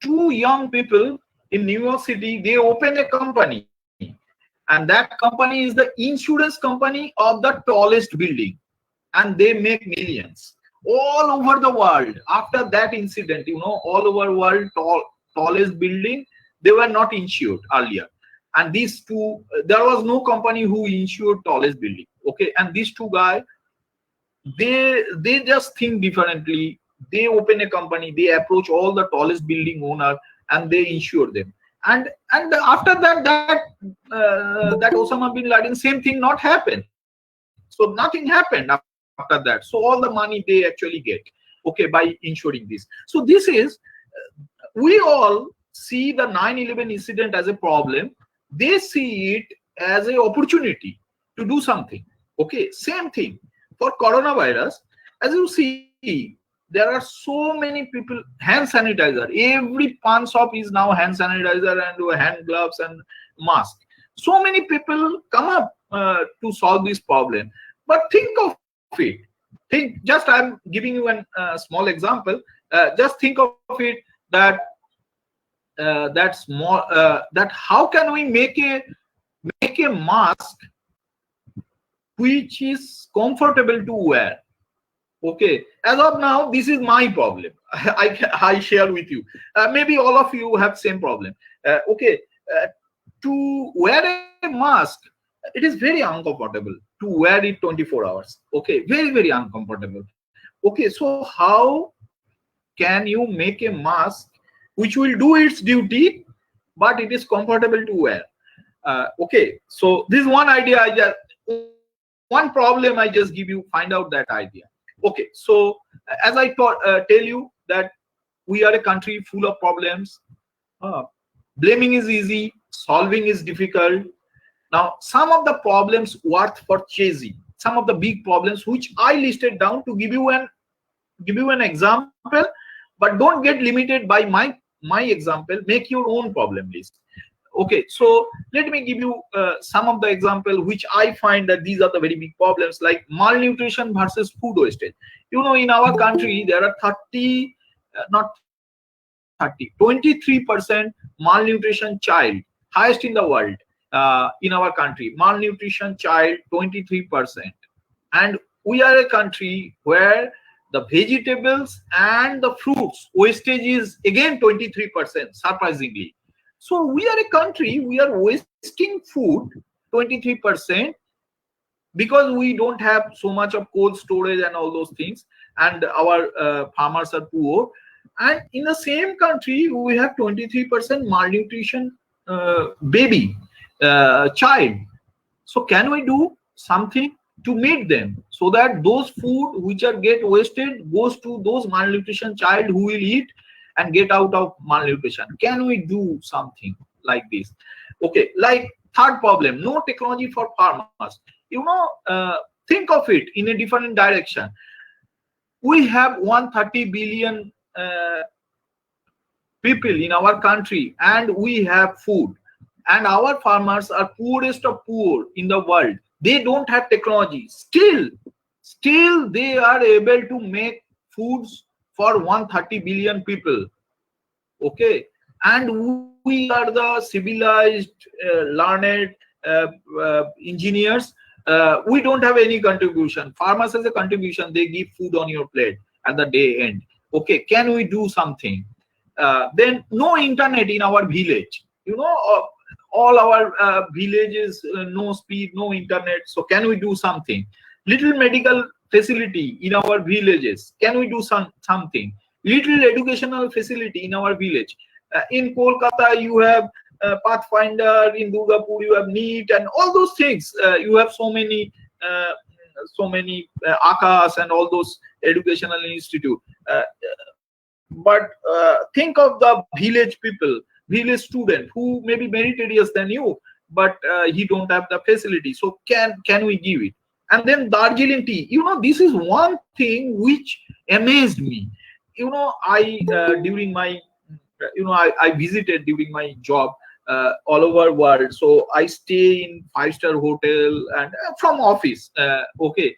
[SPEAKER 2] two young people in New York City, they opened a company, and that company is the insurance company of the tallest building, and they make millions all over the world. After that incident, all over world, tallest building, they were not insured earlier, and these two, there was no company who insured tallest building. Okay, and these two guys, they just think differently. They open a company, they approach all the tallest building owner, and they insure them. And after that Osama bin Laden, same thing not happened. So nothing happened after that. So all the money they actually get, okay, by insuring this. So this is, we all see the 9/11 incident as a problem. They see it as an opportunity to do something. Okay, same thing for coronavirus. As you see, there are so many people, hand sanitizer, every pawn shop is now hand sanitizer and hand gloves and mask. So many people come up to solve this problem. But think of it, just I'm giving you a small example. Just think of it, that that how can we make a mask which is comfortable to wear. Okay, as of now, this is my problem. I share with you. Maybe all of you have same problem. Okay, to wear a mask, it is very uncomfortable to wear it 24 hours. Okay, very, very uncomfortable. Okay, so how can you make a mask which will do its duty, but it is comfortable to wear? Okay, so this is one idea. One problem I just give you, find out that idea. Okay, so as I tell you that we are a country full of problems. Blaming is easy, solving is difficult. Now, some of the problems worth for chasing, some of the big problems which I listed down to give you an example, but don't get limited by my example. Make your own problem list. Okay, so let me give you some of the example which I find that these are the very big problems, like malnutrition versus food wastage. In our country there are 23% malnutrition child, highest in the world. In our country, malnutrition child 23%, and we are a country where the vegetables and the fruits wastage is again 23%, surprisingly. So we are a country, we are wasting food 23% because we don't have so much of cold storage and all those things, and our farmers are poor. And in the same country, we have 23% malnutrition baby child. So can we do something to meet them so that those food which are get wasted goes to those malnutrition child who will eat and get out of malnutrition? Can we do something like this? Okay, like third problem, no technology for farmers. Think of it in a different direction. We have 130 billion people in our country, and we have food, and our farmers are poorest of poor in the world. They don't have technology. Still they are able to make foods for 130 billion people. Okay, and we are the civilized, learned engineers. We don't have any contribution. Farmers has a contribution. They give food on your plate at the day end. Okay, can we do something? Then no internet in our village. All our villages, no speed, no internet. So can we do something? Little medical facility in our villages. Can we do something? Little educational facility in our village. In Kolkata, you have Pathfinder. In Durgapur, you have NEET and all those things. You have so many Akas and all those educational institute. But think of the village people, village student who may be meritorious than you, but he don't have the facility. So can we give it? And then Darjeeling tea. This is one thing which amazed me. I during my I visited during my job all over world. So I stay in 5-star hotel and from office. Okay,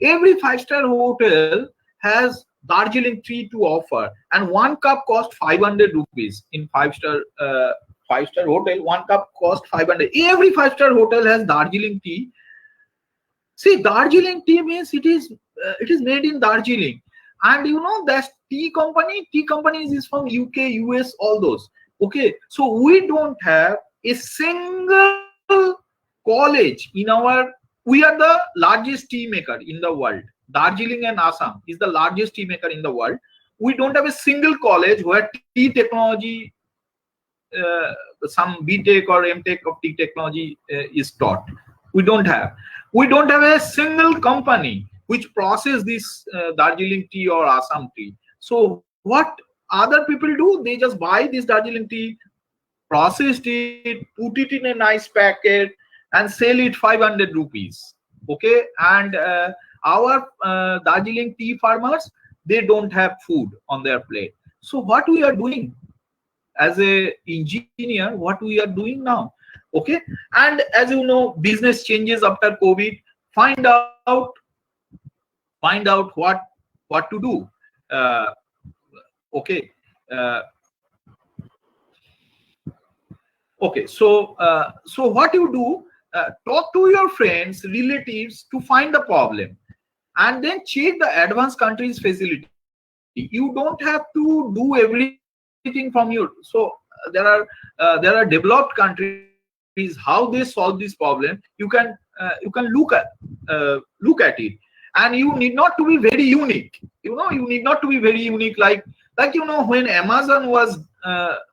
[SPEAKER 2] every 5-star hotel has Darjeeling tea to offer, and one cup cost 500 rupees in 5-star hotel. One cup cost 500. Every 5-star hotel has Darjeeling tea. See, Darjeeling tea means it is made in Darjeeling, and that tea companies is from UK, US, all those. Okay, so we don't have a single college in our. We are the largest tea maker in the world. Darjeeling and Assam is the largest tea maker in the world. We don't have a single college where tea technology, some BTech or MTech of tea technology is taught. We don't have a single company which process this Darjeeling tea or Assam tea. So what other people do, they just buy this Darjeeling tea, process it, put it in a nice packet and sell it 500 rupees. Okay, and our Darjeeling tea farmers, they don't have food on their plate. So what we are doing as a engineer, what we are doing now? Okay, and as you know, business changes after COVID. Find out what to do. Okay, so what you do, talk to your friends, relatives to find the problem, and then check the advanced countries facility. You don't have to do everything from your. So there are developed countries, how they solve this problem. You can look at it, and you need not to be very unique. You need not to be very unique. Like when Amazon was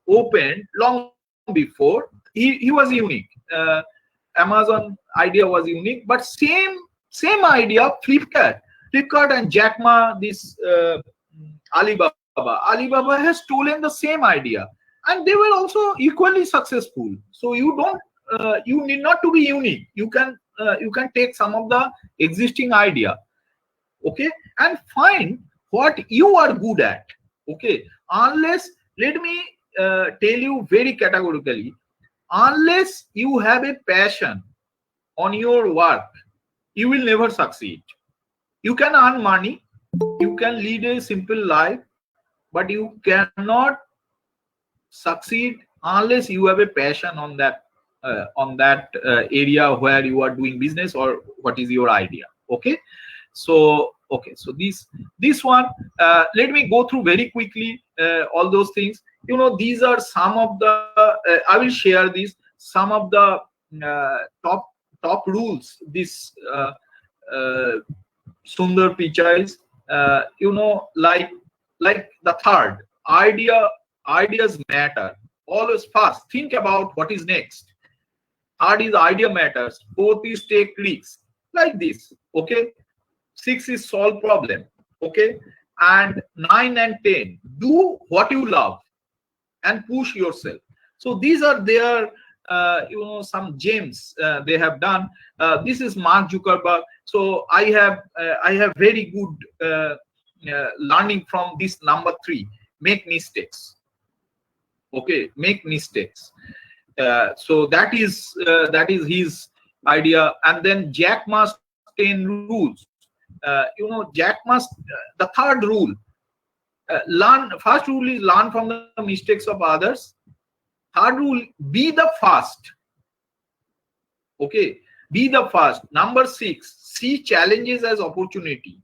[SPEAKER 2] opened long before, he was unique. Amazon idea was unique, but same idea. Flipkart and Jack Ma, this Alibaba has stolen the same idea, and they were also equally successful. So you need not to be unique. You can take some of the existing idea, okay, and find what you are good at. Okay, unless, let me tell you very categorically, unless you have a passion on your work, you will never succeed. You can earn money, you can lead a simple life, but you cannot succeed unless you have a passion on that area where you are doing business or what is your idea. Okay, so this one, let me go through very quickly all those things. These are some of the I will share these, some of the top rules this Sundar Pichai's, like the third, ideas matter. Always first think about what is next. Third is idea matters. Fourth is take risks, like this. Okay, 6 is solve problem. Okay, and 9 and 10, do what you love and push yourself. So these are their some gems they have done. This is Mark Zuckerberg. So I have very good learning from this number 3, make mistakes. Okay, make mistakes. So that is his idea. And then Jack Ma's 10 rules. Jack Ma's the third rule, First rule is learn from the mistakes of others. Third rule, be the first. Okay, be the first. Number 6, see challenges as opportunity.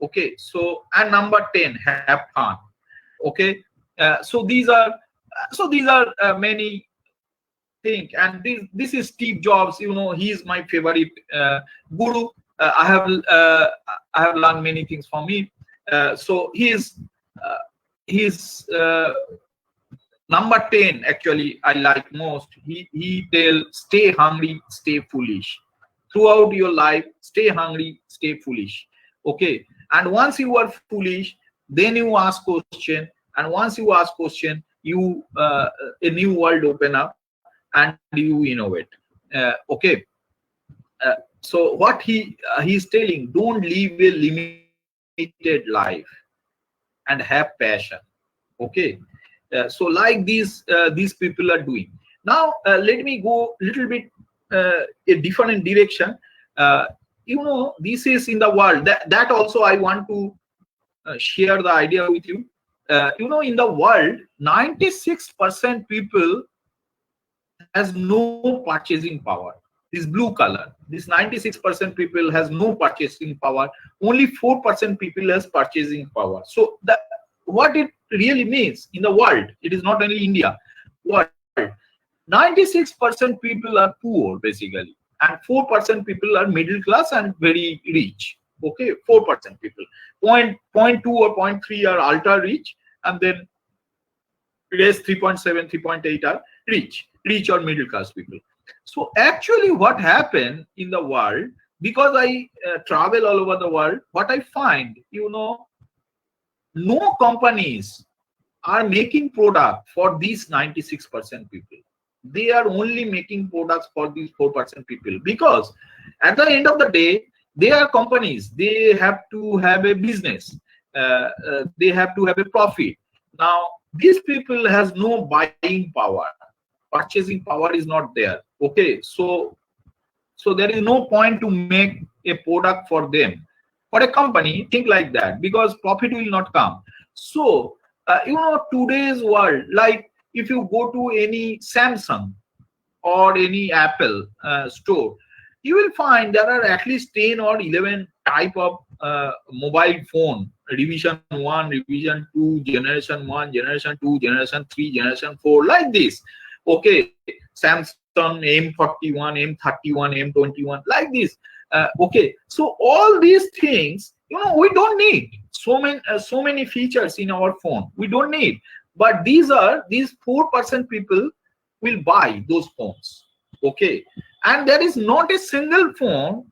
[SPEAKER 2] Okay, so, and number 10, have fun. Okay, so these are many things, and this is Steve Jobs. You know, he is my favorite guru. I have learned many things from him. So his number 10 actually I like most. He tell, stay hungry, stay foolish. Throughout your life, stay hungry, stay foolish. Okay, and once you are foolish, then you ask question, and once you ask question, you a new world open up and you innovate. Okay, so what he's telling, don't live a limited life and have passion. Okay, so like these people are doing. Now let me go a little bit a different direction. You know, this is in the world, that also I want to share the idea with you. You know, in the world, 96% people has no purchasing power. This blue color, this 96% people has no purchasing power. Only 4% people has purchasing power. So that, what it really means in the world, it is not only India, world, 96% people are poor basically, and 4% people are middle class and very rich. Okay, 4% people, 0.2 or 0.3 are ultra rich, and then rest 3.7, 3.8 are rich or middle class people. So actually what happened in the world, because I travel all over the world, what I find, you know, no companies are making product for these 96% people. They are only making products for these 4% people, because at the end of the day, they are companies. They have to have a business. They have to have a profit. Now, these people has no buying power. Purchasing power is not there. Okay, so there is no point to make a product for them. For a company, think like that, because profit will not come. So you know, today's world, like if you go to any Samsung or any Apple store, you will find there are at least 10 or 11 type of mobile phone, revision 1, revision 2, generation 1, generation 2, generation 3, generation 4, like this. Okay, Samsung M41, M31, M21, like this. Okay, so all these things, you know, we don't need so many features in our phone. We don't need, but these 4% people will buy those phones. Okay, and there is not a single phone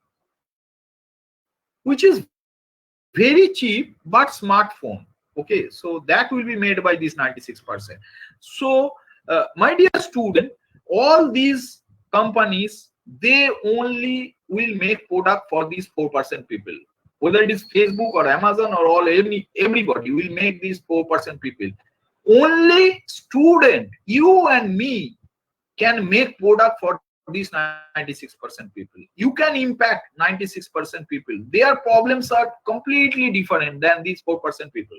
[SPEAKER 2] which is very cheap but smartphone. Okay, so that will be made by this 96%. So my dear student, all these companies, they only will make product for these 4% people. Whether it is Facebook or Amazon or all, everybody will make these 4% people. Only student, you and me, can make product for these 96% people. You can impact 96% people. Their problems are completely different than these 4% people.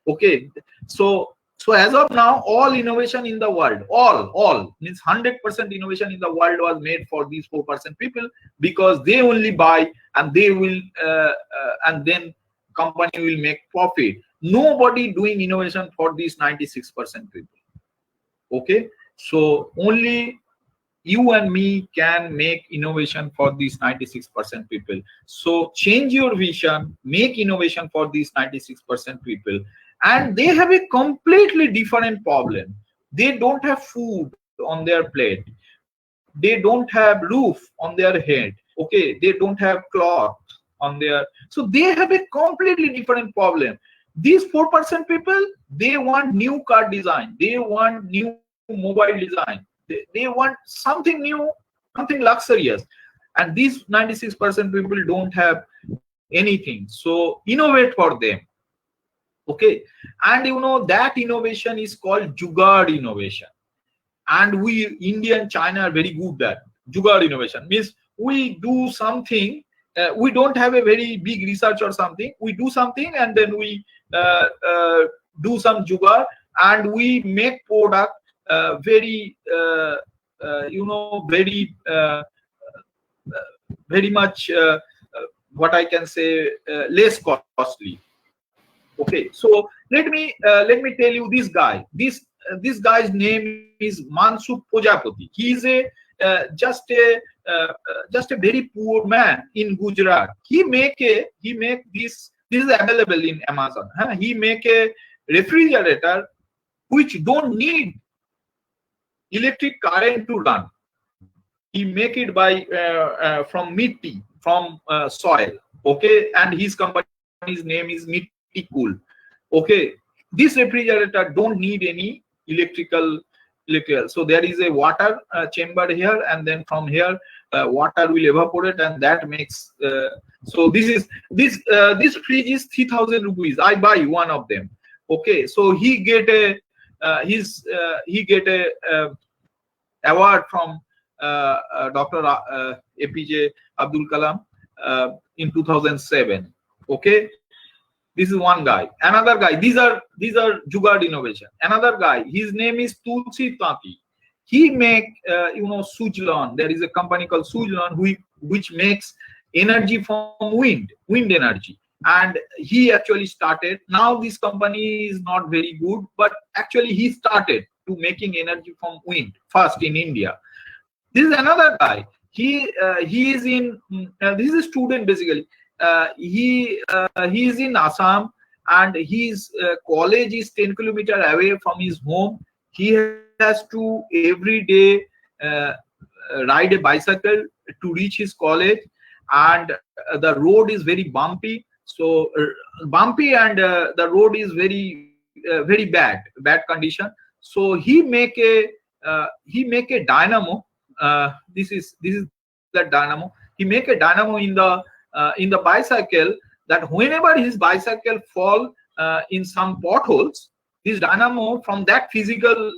[SPEAKER 2] Okay, so as of now, all innovation in the world, all means 100% innovation in the world was made for these 4% people, because they only buy, and they will and then company will make profit. Nobody doing innovation for these 96% people. Okay, so only you and me can make innovation for these 96% people. So change your vision, make innovation for these 96% people. And they have a completely different problem. They don't have food on their plate. They don't have roof on their head. Okay, they don't have cloth on their. So they have a completely different problem. These 4% people, they want new car design. They want new mobile design. They want something new, something luxurious. And these 96% people don't have anything. So innovate for them. Okay, and you know, that innovation is called Jugaad innovation. And we, India and China, are very good at Jugaad innovation. Means we do something, we don't have a very big research or something. We do something, and then we do some jugaad, and we make product very very much what I can say less costly. Okay, so let me tell you this guy. This guy's name is Mansukh Prajapati. He is just a very poor man in Gujarat. He make this. This is available in Amazon. Huh? He make a refrigerator which don't need electric current to run. He make it by from mitti, from soil. Okay, and his company's name is Mitti Cool. Okay, this refrigerator don't need any electrical. So there is a water chamber here, and then from here water will evaporate, and that makes. So this fridge is 3,000 rupees. I buy one of them. Okay, so he get a award from Dr. APJ Abdul Kalam in 2007. Okay, this is one guy. Another guy. These are jugaad innovation. Another guy. His name is Tulsi Tanti. He make Sujlan. There is a company called Sujlan which makes energy from wind energy. And he actually started. Now this company is not very good, but actually he started to making energy from wind first in India. This is another guy. He is in. This is a student basically. He is in Assam, and his college is 10 kilometers away from his home. He has to every day ride a bicycle to reach his college, and the road is very bumpy. So bumpy, and the road is very bad condition. So he make a dynamo. This is the dynamo. He make a dynamo in the bicycle, that whenever his bicycle fall in some potholes, this dynamo, from that physical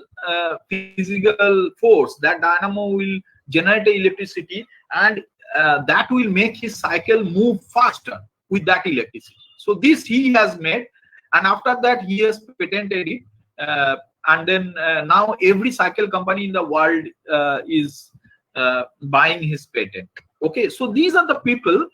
[SPEAKER 2] force, that dynamo will generate electricity, and that will make his cycle move faster with that electricity. So this he has made, and after that he has patented it, and then now every cycle company in the world is buying his patent. Okay, so these are the people.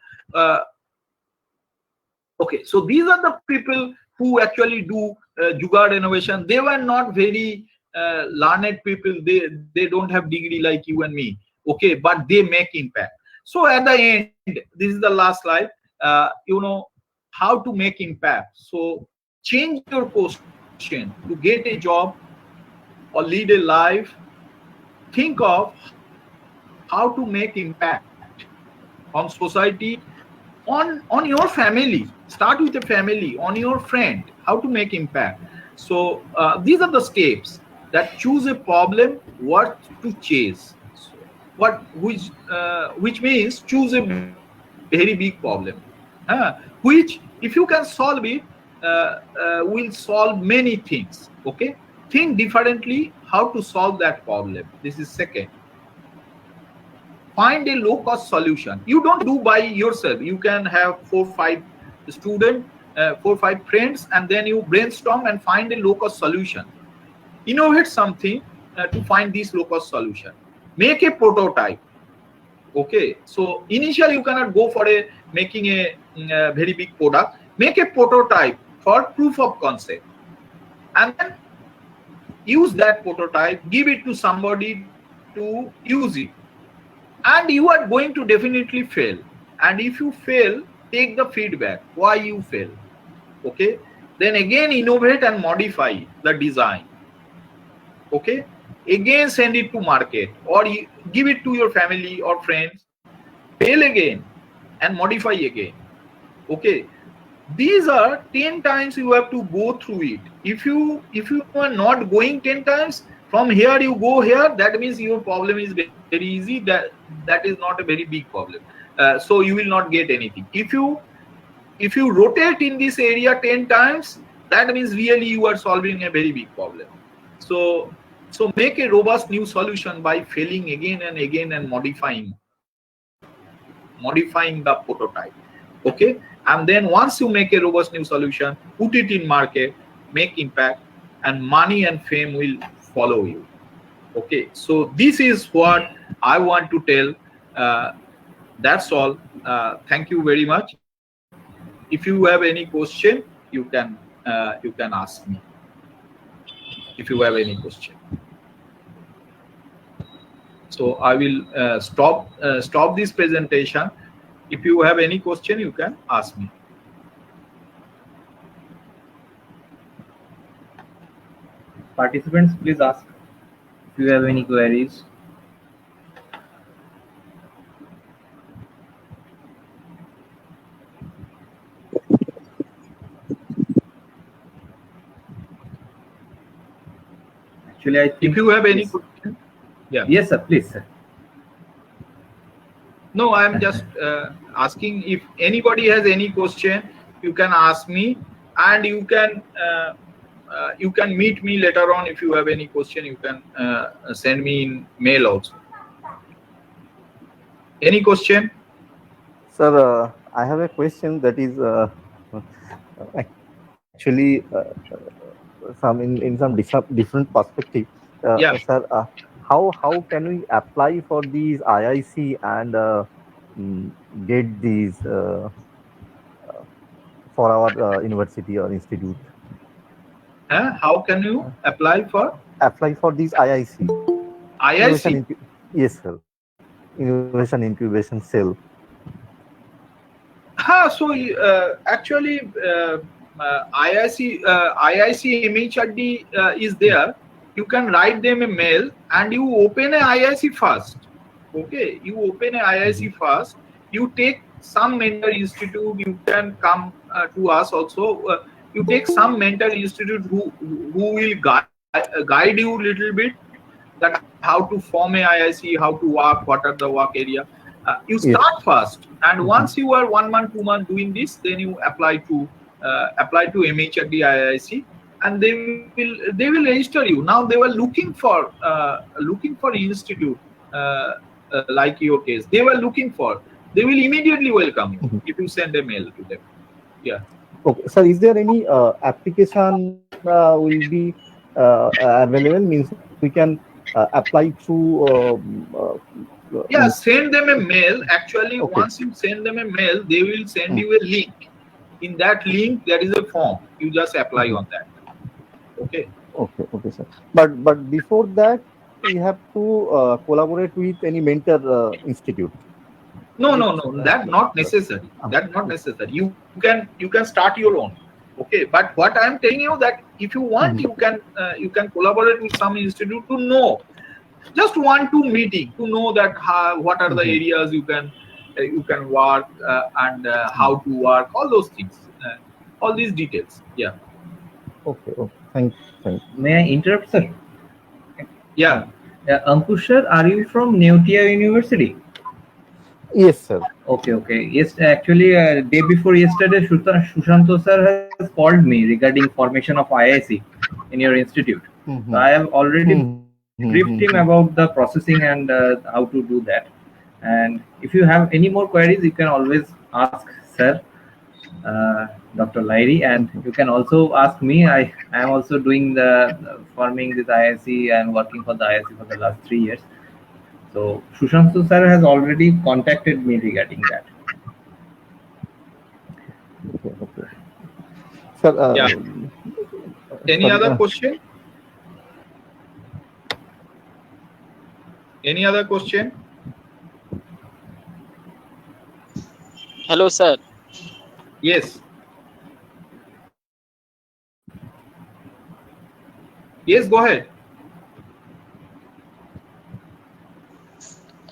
[SPEAKER 2] So these are the people who actually do jugaad innovation. They were not very learned people. They don't have degree like you and me. Okay, but they make impact. So at the end, this is the last slide. How to make impact. So change your question to get a job or lead a life. Think of how to make impact on society, on your family. Start with a family, on your friend, how to make impact. So these are the steps that choose a problem worth to chase. So which means choose a very big problem, which if you can solve it, will solve many things. Okay, think differently how to solve that problem. This is second. Find a low-cost solution. You don't do by yourself. You can have 4-5 students, 4-5 friends, and then you brainstorm and find a low-cost solution. Innovate something to find this low-cost solution. Make a prototype. Okay, so initially you cannot go for making a very big product. Make a prototype for proof of concept, and then use that prototype. Give it to somebody to use it. And you are going to definitely fail. And if you fail, take the feedback why you fail. Okay, then again innovate and modify the design. Okay, again send it to market, or give it to your family or friends. Fail again and modify again. Okay, these are 10 times you have to go through it. If you are not going 10 times, from here you go here, that means your problem is very easy. That is not a very big problem. So you will not get anything. If you rotate in this area 10 times, that means really you are solving a very big problem. So make a robust new solution by failing again and again and modifying the prototype. Okay, and then once you make a robust new solution, put it in market, make impact, and money and fame will follow you. Okay, so this is what I want to tell. That's all. Thank you very much. If you have any question, you can ask me. If you have any question, so I will stop this presentation. If you have any question, you can ask me.
[SPEAKER 1] Participants, please ask if you have any queries. Actually, I think
[SPEAKER 2] If you have any
[SPEAKER 1] yes.
[SPEAKER 2] question, yeah.
[SPEAKER 1] Yes, sir. Please, sir.
[SPEAKER 2] No, I am just asking if anybody has any question, you can ask me, and you can meet me later on. If you have any question, you can send me in mail also. Any question?
[SPEAKER 6] Sir, I have a question that is actually some in some different perspective.
[SPEAKER 2] Yeah.
[SPEAKER 6] Sir, how can we apply for these IIC and get these for our university or institute?
[SPEAKER 2] How can you apply for
[SPEAKER 6] these IIC?
[SPEAKER 2] IIC?
[SPEAKER 6] Yes, sir. Innovation Incubation Cell.
[SPEAKER 2] So actually, IIC MHRD is there. You can write them a mail and you open a IIC first. Okay, you open a IIC first. You take some mentor institute. You can come to us also. You take some mentor institute who will guide you a little bit that how to form a IIC, how to work, what are the work area. You start first, and once you are 1 month, 2 months doing this, then you apply to MHRD IIC, and they will register you. Now they were looking for institute like your case. They were looking for. They will immediately welcome you if you send a mail to them. Yeah.
[SPEAKER 6] Okay, sir. Is there any application will be available? Means we can apply through.
[SPEAKER 2] Yeah, send them a mail. Actually,
[SPEAKER 6] Okay.
[SPEAKER 2] once you send them a mail, they will send you a link. In that link, there is a form. You just apply on that. Okay.
[SPEAKER 6] Okay, sir. But before that, we have to collaborate with any mentor institute.
[SPEAKER 2] No. That not necessary. That not necessary. You can start your own. Okay. But what I am telling you that if you want, you can collaborate with some institute to know. Just 1-2 meeting to know that what are the areas you can work and how to work, all those things, all these details. Yeah.
[SPEAKER 6] Okay. Thank you.
[SPEAKER 1] May I interrupt, sir?
[SPEAKER 2] Yeah.
[SPEAKER 1] Ankush sir, are you from Neotia University?
[SPEAKER 6] Yes, sir.
[SPEAKER 1] Okay. Yes, actually, day before yesterday, Shushanto sir has called me regarding formation of IIC in your institute. So I have already briefed him about the processing and how to do that. And if you have any more queries, you can always ask sir, Dr. Lahiri, and you can also ask me. I am also doing the forming this IIC and working for the IIC for the last 3 years. So Shushanto sir has already contacted me regarding that.
[SPEAKER 6] Okay. Sir,
[SPEAKER 2] Yeah. Any other question? Any other question?
[SPEAKER 7] Hello, sir.
[SPEAKER 2] Yes. Yes, go ahead.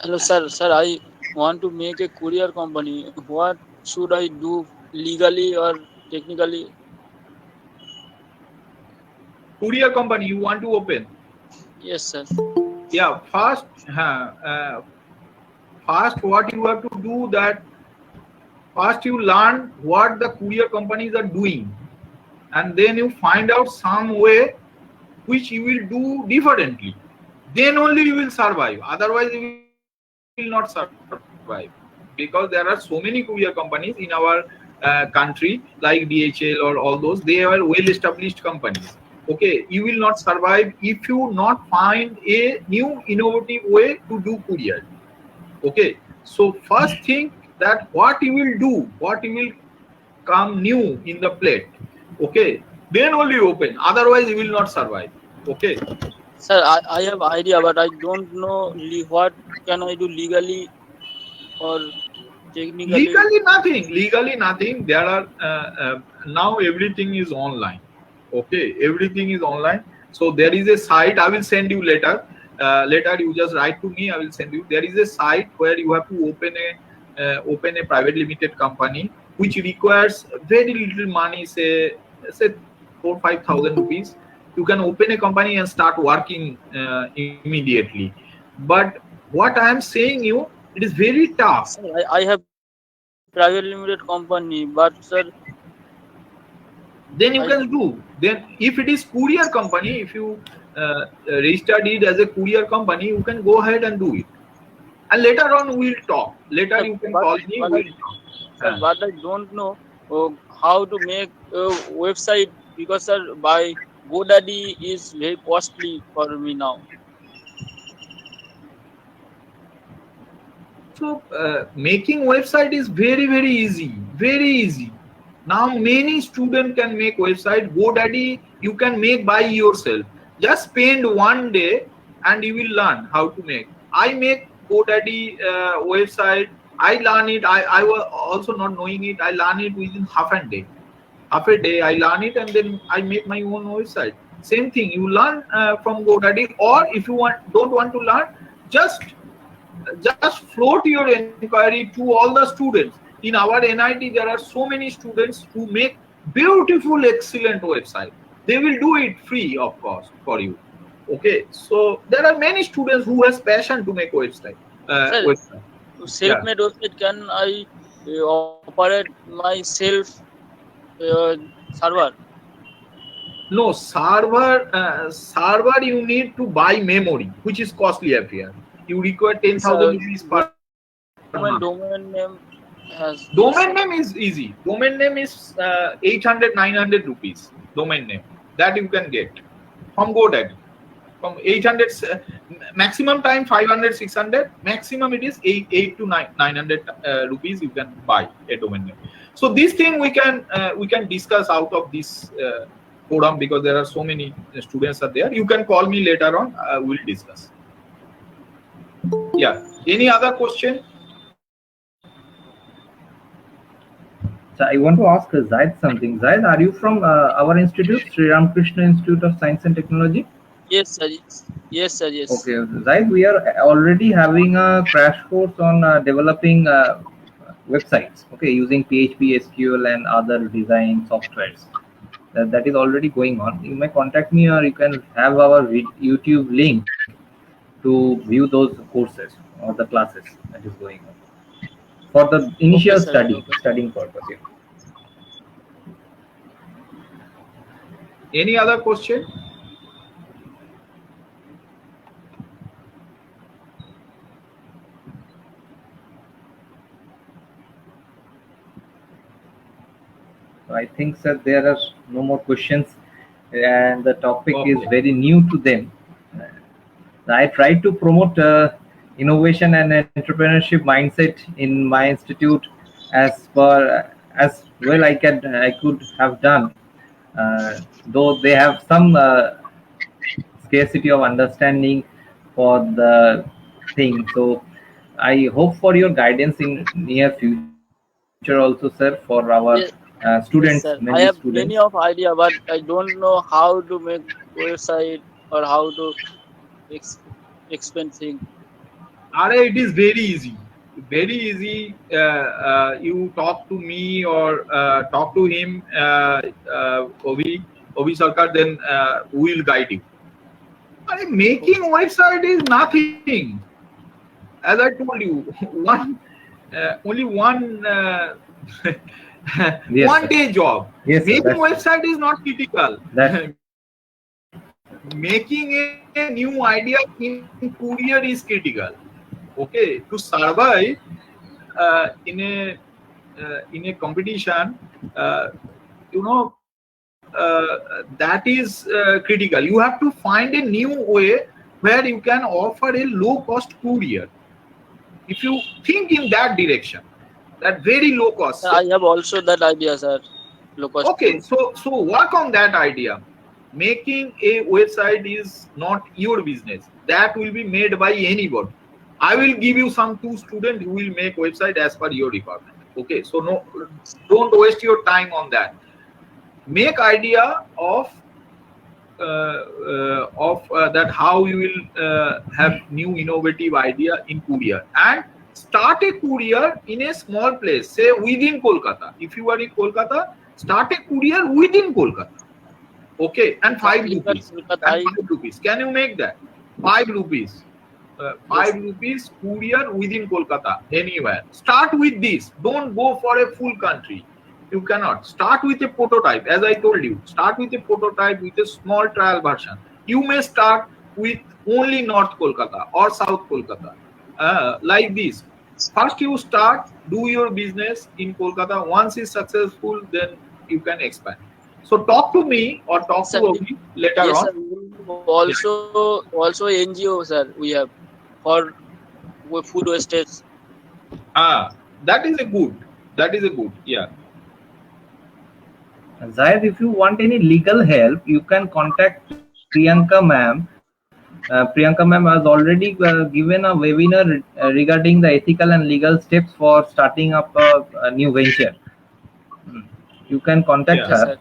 [SPEAKER 7] Hello, sir. Sir, I want to make a courier company. What should I do legally or technically?
[SPEAKER 2] Courier company you want to open?
[SPEAKER 7] Yes, sir.
[SPEAKER 2] Yeah. First, what you have to do that. First, you learn what the courier companies are doing, and then you find out some way which you will do differently. Then only you will survive. Otherwise, you will not survive, because there are so many courier companies in our country like DHL or all those, they are well-established companies. Okay, you will not survive if you not find a new innovative way to do courier. Okay, so first thing that what you will do, what you will come new in the plate. Okay, then only open. Otherwise, you will not survive. Okay.
[SPEAKER 7] Sir, I have idea, but I don't know what can I do legally or technically.
[SPEAKER 2] Legally nothing. There are now everything is online. Okay, everything is online. So there is a site. I will send you later. Later you just write to me. I will send you. There is a site where you have to open a private limited company, which requires very little money. Say 4,000-5,000 rupees. You can open a company and start working immediately. But what I am saying you, it is very tough.
[SPEAKER 7] Sir, I have private limited company, but sir,
[SPEAKER 2] Then you can do. Then if it is courier company, if you registered it as a courier company, you can go ahead and do it. And later on we'll talk. Later you can call me. We'll talk.
[SPEAKER 7] Sir, but I don't know how to make a website because sir, by GoDaddy is very costly for me now.
[SPEAKER 2] So making website is very easy, very easy. Now many students can make website. GoDaddy you can make by yourself. Just spend one day and you will learn how to make. I make GoDaddy website. I learn it. I was also not knowing it. I learn it within half a day. Half a day I learn it and then I make my own website. Same thing. You learn from GoDaddy, or if you don't want to learn, just float your inquiry to all the students. In our NIT, there are so many students who make beautiful, excellent website. They will do it free, of course, for you. Okay, so there are many students who has passion to make website.
[SPEAKER 7] Self-made website, can I operate my self server?
[SPEAKER 2] No, server you need to buy memory, which is costly affair. You require 10,000 rupees per month.
[SPEAKER 7] Domain name has.
[SPEAKER 2] Domain name is easy. Domain name is 800-900 rupees. Domain name that you can get from GoDaddy. From 800, maximum time 500-600. Maximum it is 8 to 900 rupees. You can buy a domain name. So this thing we can discuss out of this forum, because there are so many students are there. You can call me later on. We'll discuss. Yeah. Any other question?
[SPEAKER 1] So I want to ask Zaid something. Zaid, are you from our institute, Sri Ramkrishna Institute of Science and Technology?
[SPEAKER 7] Yes, sir. Yes, sir. Yes.
[SPEAKER 1] Okay, Zaid, we are already having a crash course on developing websites. Okay, using PHP, SQL, and other design softwares. That is already going on. You may contact me, or you can have our YouTube link to view those courses or the classes that is going on for the initial studying purpose. Yeah.
[SPEAKER 2] Any other question?
[SPEAKER 1] I think that there are no more questions, and the topic is very new to them. I try to promote innovation and entrepreneurship mindset in my institute as well I could have done, though they have some scarcity of understanding for the thing. So I hope for your guidance in near future also, sir, for our students.
[SPEAKER 7] Yes, I have many of idea, but I don't know how to make website or how to explain things.
[SPEAKER 2] It is very easy. Very easy. You talk to me or talk to him, Ovi Sarkar, then we will guide you. Making website is nothing. As I told you, only one
[SPEAKER 1] yes,
[SPEAKER 2] one day job.
[SPEAKER 1] Yes,
[SPEAKER 2] making website is not critical. Making a new idea in courier is critical. Okay, to survive in a in a competition, you know, that is critical. You have to find a new way where you can offer a low cost courier. If you think in that direction, that very low cost.
[SPEAKER 7] I have also that idea, sir. Low cost
[SPEAKER 2] Okay,
[SPEAKER 7] food.
[SPEAKER 2] so work on that idea. Making a website is not your business. That will be made by anybody. I will give you some two students who will make website as per your requirement. Okay, so no, don't waste your time on that. Make idea of that how you will have new innovative idea in courier, and start a courier in a small place, say within Kolkata. If you are in Kolkata, start a courier within Kolkata. Okay, and 5 rupees. And 5 rupees. Can you make that? 5 rupees. 5 rupees courier within Kolkata, anywhere. Start with this. Don't go for a full country. You cannot. Start with a prototype. As I told you, start with a prototype with a small trial version. You may start with only North Kolkata or South Kolkata. Like this. First you start, do your business in Kolkata. Once it's successful, then you can expand. So talk to me or talk to Abhi later
[SPEAKER 7] Yes,
[SPEAKER 2] on.
[SPEAKER 7] sir. Also NGO, sir. We have for food wastage.
[SPEAKER 2] That is a good. That is a good. Yeah.
[SPEAKER 1] Zayed, if you want any legal help, you can contact Priyanka ma'am. Priyanka ma'am has already given a webinar regarding the ethical and legal steps for starting up a new venture. You can contact
[SPEAKER 2] Yeah.
[SPEAKER 1] her.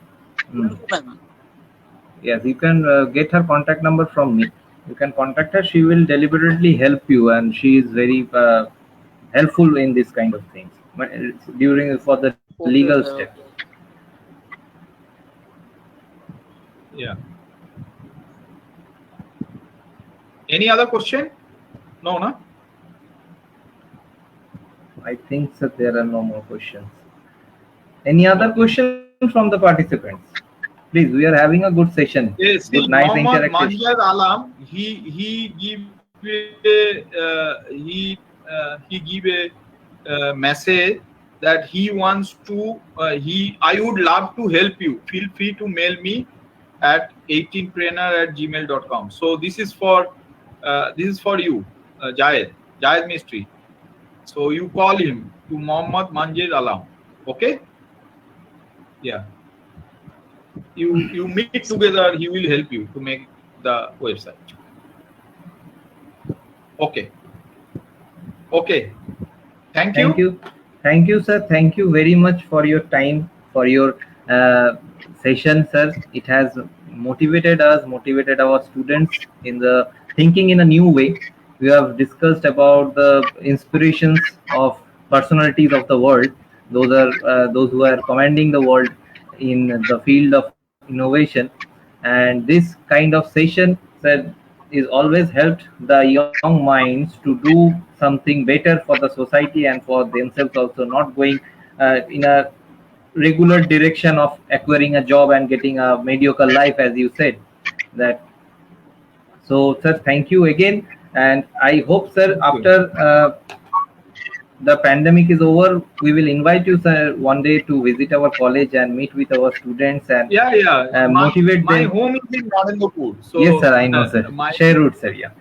[SPEAKER 1] Yes, you can get her contact number from me. You can contact her. She will deliberately help you, and she is very helpful in this kind of things during for the legal steps.
[SPEAKER 2] Yeah. Any other question? No, no.
[SPEAKER 1] I think that there are no more questions. Any other questions from the participants? Please, we are having a good session.
[SPEAKER 2] Yes,
[SPEAKER 1] Good, nice
[SPEAKER 2] Mohammad
[SPEAKER 1] interaction.
[SPEAKER 2] Manjar Alam, he give a message that he wants to I would love to help you. Feel free to mail me at 18preneur@gmail.com. So this is for you, Jayed Mystery. So you call him to Mohammad Manjar Alam. Okay? Yeah. You meet together, he will help you to make the website. Okay. Okay. Thank you.
[SPEAKER 1] Thank you, sir. Thank you very much for your time, for your session, sir. It has motivated us, motivated our students in the thinking in a new way. We have discussed about the inspirations of personalities of the world. Those are those who are commanding the world in the field of innovation. And this kind of session, sir, is always helped the young minds to do something better for the society and for themselves also, not going in a regular direction of acquiring a job and getting a mediocre life, as you said that. So sir, thank you again, and I hope, sir, after the pandemic is over, we will invite you, sir, one day to visit our college and meet with our students and motivate
[SPEAKER 2] my
[SPEAKER 1] them.
[SPEAKER 2] home is in Narendra. So
[SPEAKER 1] yes, sir, I know, sir. Share route, sir. Yeah.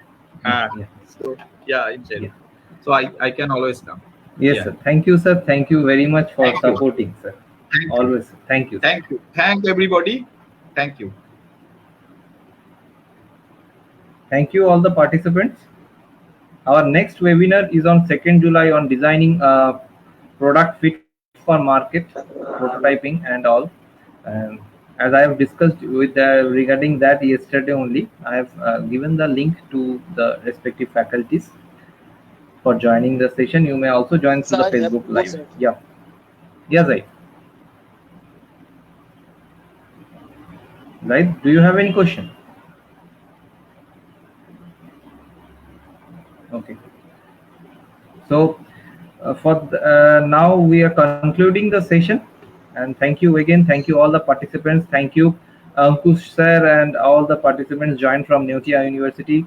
[SPEAKER 2] So yeah, in Share. So I can always come.
[SPEAKER 1] Yes, sir. Thank you, sir. Thank you very much for supporting, sir. Always. Thank you.
[SPEAKER 2] Thank you. Thank everybody. Thank you.
[SPEAKER 1] Thank you, all the participants. Our next webinar is on 2nd July on designing a product fit for market, prototyping and all. As I have discussed with regarding that yesterday only, I have given the link to the respective faculties for joining the session. You may also join through the Facebook Live. Yeah. Yes, right. Right. Do you have any question? Okay. So now we are concluding the session, and thank you again. Thank you all the participants. Thank you Ankush sir and all the participants joined from Neotia University,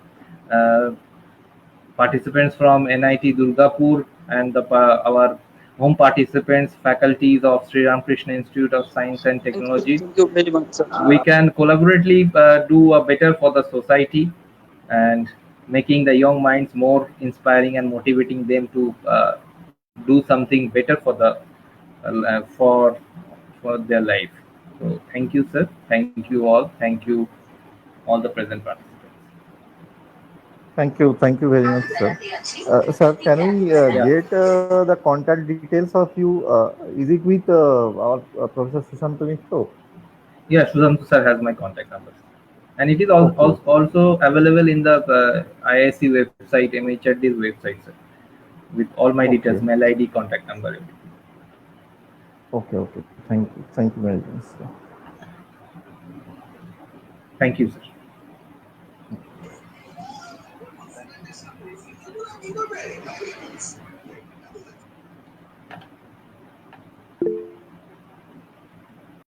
[SPEAKER 1] participants from NIT Durgapur, and our home participants, faculties of Sri Ramkrishna Institute of Science and Technology.
[SPEAKER 7] Thank you very much, sir.
[SPEAKER 1] We can collaboratively do a better for the society and making the young minds more inspiring and motivating them to do something better for the for their life. So thank you, sir. Thank you all. Thank you all the present participants.
[SPEAKER 6] Thank you very much, sir. Sir, can we
[SPEAKER 1] Yeah,
[SPEAKER 6] get the contact details of you? Is it with our Professor Sushant Mishra?
[SPEAKER 1] yeah. Sudhamtu sir has my contact number, and it is
[SPEAKER 6] Okay, okay,
[SPEAKER 1] also available in the IIC website, MHRD's website, sir, with all my details,
[SPEAKER 6] okay,
[SPEAKER 1] mail ID, contact number, everything.
[SPEAKER 6] okay. Thank you very much, sir.
[SPEAKER 1] Thank you, sir.